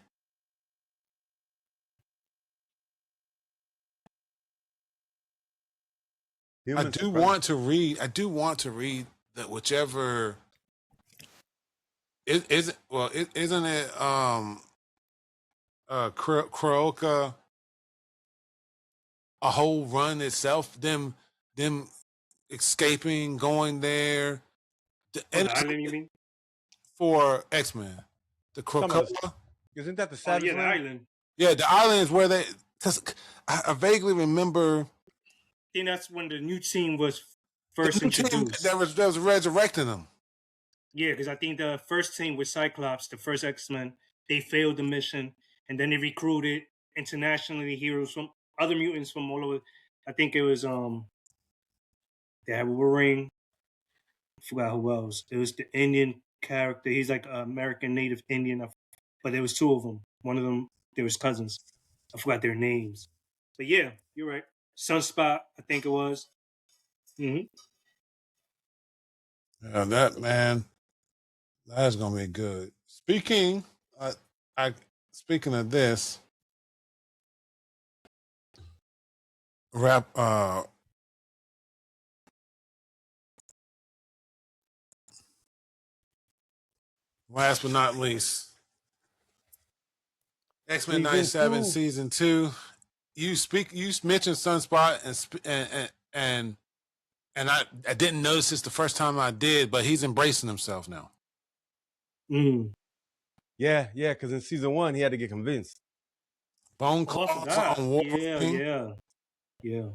I do want to read that whichever isn't it Kroka a whole run itself, them escaping, going there. On the island, you mean? For X-Men. The Kroka. Isn't that the Savage the island. Yeah, the island is where they, because I vaguely remember. I think that's when the new team was first introduced. That was resurrecting them. Yeah, because I think the first team with Cyclops, the first X-Men, they failed the mission, and then they recruited internationally heroes from other mutants from all over. I think it was they had Wolverine. I forgot who else. It was the Indian character. He's like an American Native Indian, but there was two of them. One of them, there was cousins. I forgot their names. But yeah, you're right. Sunspot, I think it was. Mm-hmm. Yeah, that man, that's gonna be good. Speaking of this, last but not least, X-Men 97 season 2. You mentioned Sunspot and I didn't notice this the first time I did, but he's embracing himself now. Yeah, because in season 1 he had to get convinced. Bone claws on Wolverine. Yeah.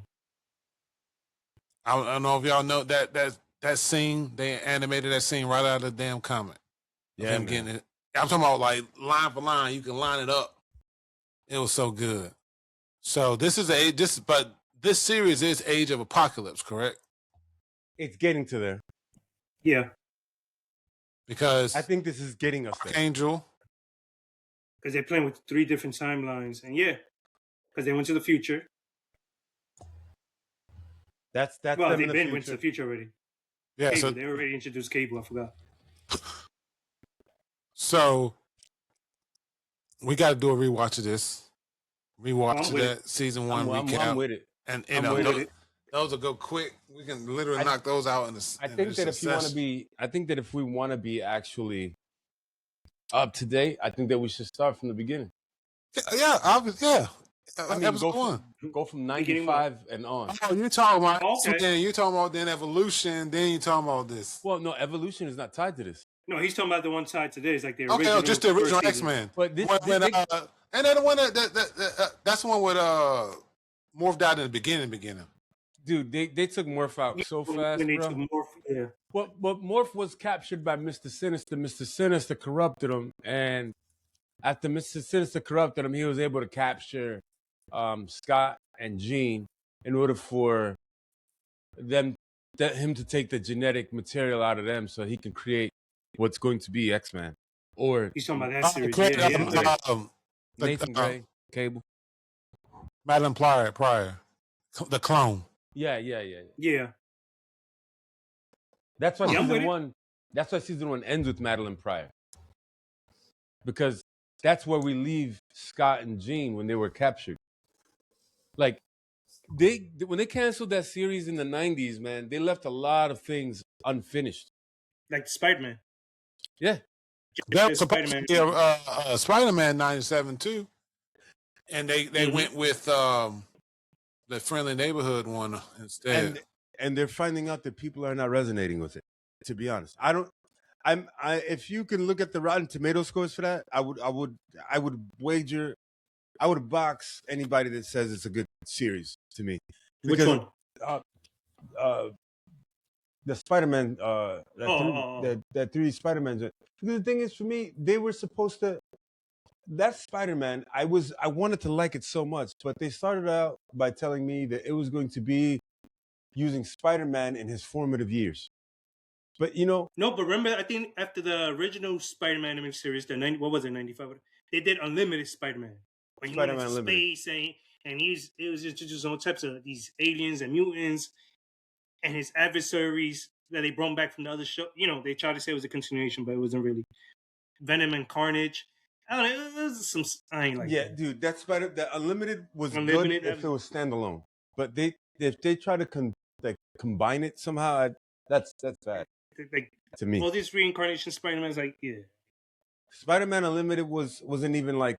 I don't know if y'all know that scene. They animated that scene right out of the damn comic. Yeah, him getting it. I'm talking about like line for line. You can line it up. It was so good. So this is but this series is Age of Apocalypse, correct? It's getting to there. Yeah. Because I think this is getting us there. Angel. Because they're playing with 3 different timelines. And yeah, because they went to the future. That's well, they've been went to the future already. Yeah, Cable, so they already introduced Cable. I forgot. So we got to do a rewatch of this. Rewatch that season 1 recap. I'm with it. And you know, those will go quick. We can literally knock those out in the. I think that if you want to be, I think that if we want to be actually up to date, I think that we should start from the beginning. Yeah, obviously, I mean, go from 95 and on. Oh, you're talking about you're talking about then Evolution, then you're talking about this. Well, no, Evolution is not tied to this. No, he's talking about the one tied to this, like the original. Okay, just the original X-Men. But this, and then the one that's the one with Morph died in the beginning. Dude, they took Morph out so fast, bro. Yeah. But Morph was captured by Mr. Sinister. Mr. Sinister corrupted him, and after Mr. Sinister corrupted him, he was able to capture Scott and Jean in order for him to take the genetic material out of them, so he can create what's going to be X-Men. Or he's talking about that series. Nathan Gray, Cable, Madeline Pryor, the clone. Yeah. That's why season 1 ends with Madeline Pryor, because that's where we leave Scott and Jean when they were captured. Like when they canceled that series in the 90s, man, they left a lot of things unfinished. Like Spider-Man. Yeah. That was supposed to be Spider-Man 97 too. And they went with the Friendly Neighborhood one instead. And they're finding out that people are not resonating with it, to be honest. If you can look at the Rotten Tomato scores for that, I would box anybody that says it's a good series to me. Which one? The Spider-Man, that 3 Spider-Mans. Because the thing is, for me, they were supposed to. That Spider-Man, I wanted to like it so much, but they started out by telling me that it was going to be using Spider-Man in his formative years. But no, but remember, I think after the original Spider-Man animated series, what was it, 95? They did Unlimited Spider-Man. When he went into space and it was introduced all types of these aliens and mutants and his adversaries that they brought back from the other show. They tried to say it was a continuation, but it wasn't really. Venom and Carnage. I don't know. It was some. I ain't like Yeah, that. dude, that Spider, the Unlimited was Unlimited, good if it was standalone, but if they try to combine it somehow, that's bad Like to me. all this reincarnation Spider-Man's like, yeah. Spider-Man Unlimited wasn't even like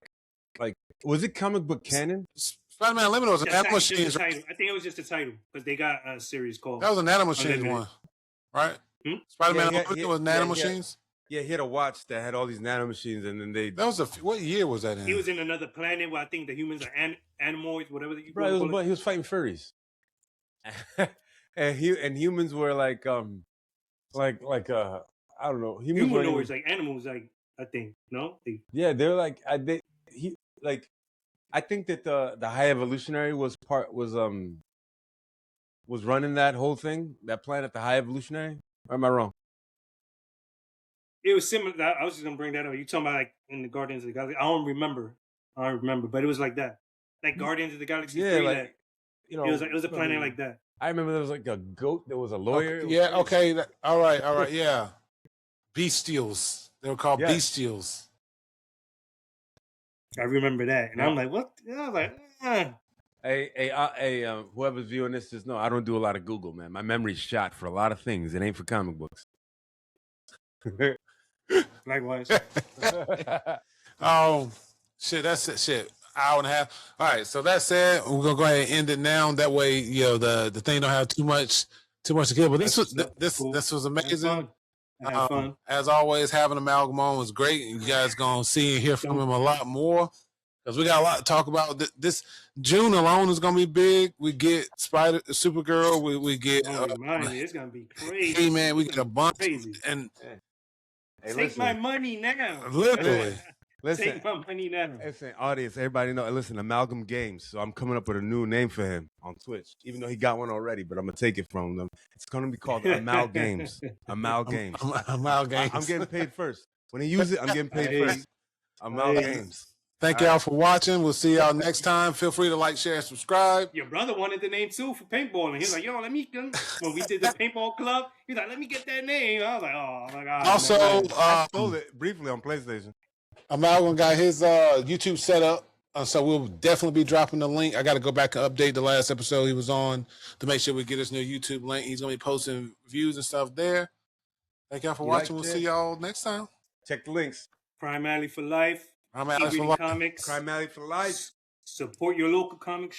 was it comic book canon? Spider-Man Unlimited was an Just Nanomachines. the title. I think it was just the title because they got a series called. That was a Nanomachines Unlimited. one, right? Hmm? Spider-Man Yeah, Unlimited was Nanomachines. Yeah, he had a watch that had all these nanomachines, and then they. That was what year was that in? He was in another planet where I think the humans are animals, whatever you Bro, he was fighting furries, and humans were like I don't know, humanoids, like animals, like I think yeah, they're like I think that the High Evolutionary was running that whole thing, that planet, the High Evolutionary. Or am I wrong? It was similar. I was just gonna bring that up. You talking about like in the Guardians of the Galaxy? I don't remember, but it was like that, like Guardians of the Galaxy. Yeah, 3, like that, you know, it was a planet like that. I remember there was like a goat that was a lawyer. Okay, yeah, okay, all right, yeah. Bestials. They were called Bestials. I remember that, and I'm like, what? I was like, Hey, whoever's viewing this, just know I don't do a lot of Google, man. My memory's shot for a lot of things. It ain't for comic books. Likewise. Shit, that's it. Shit, hour and a half. All right, so that said, we're gonna go ahead and end it now. That way, the thing don't have too much to kill. But this was amazing. I had fun. As always, having Amalgam on was great, and you guys gonna see and hear from him a lot more because we got a lot to talk about. This June alone is gonna be big. We get Supergirl. We get. It's gonna be crazy. Hey man, we get a bunch. Crazy. And take my money now. Literally. Listen, take my money now. Listen, audience, everybody know. Listen, Amalgam Games. So I'm coming up with a new name for him on Twitch, even though he got one already. But I'm gonna take it from them. It's gonna be called Amal Games. Amal Games. Amal Games. I'm getting paid first. When he uses it, I'm getting paid first. Amal Games. Thank y'all for watching. We'll see y'all next time. Feel free to like, share, and subscribe. Your brother wanted the name too for paintballing. He was like, "Yo, let me." When we did the paintball club, he's like, "Let me get that name." I was like, "Oh my god." Also, I stole it briefly on PlayStation. Amalgam got his YouTube set up, so we'll definitely be dropping the link. I got to go back and update the last episode he was on to make sure we get his new YouTube link. He's gonna be posting views and stuff there. Thank y'all for watching. We'll see y'all next time. Check the links. Crime Alley for life. Crime Alley for life. Comics. Crime Alley for life. Support your local comic shop.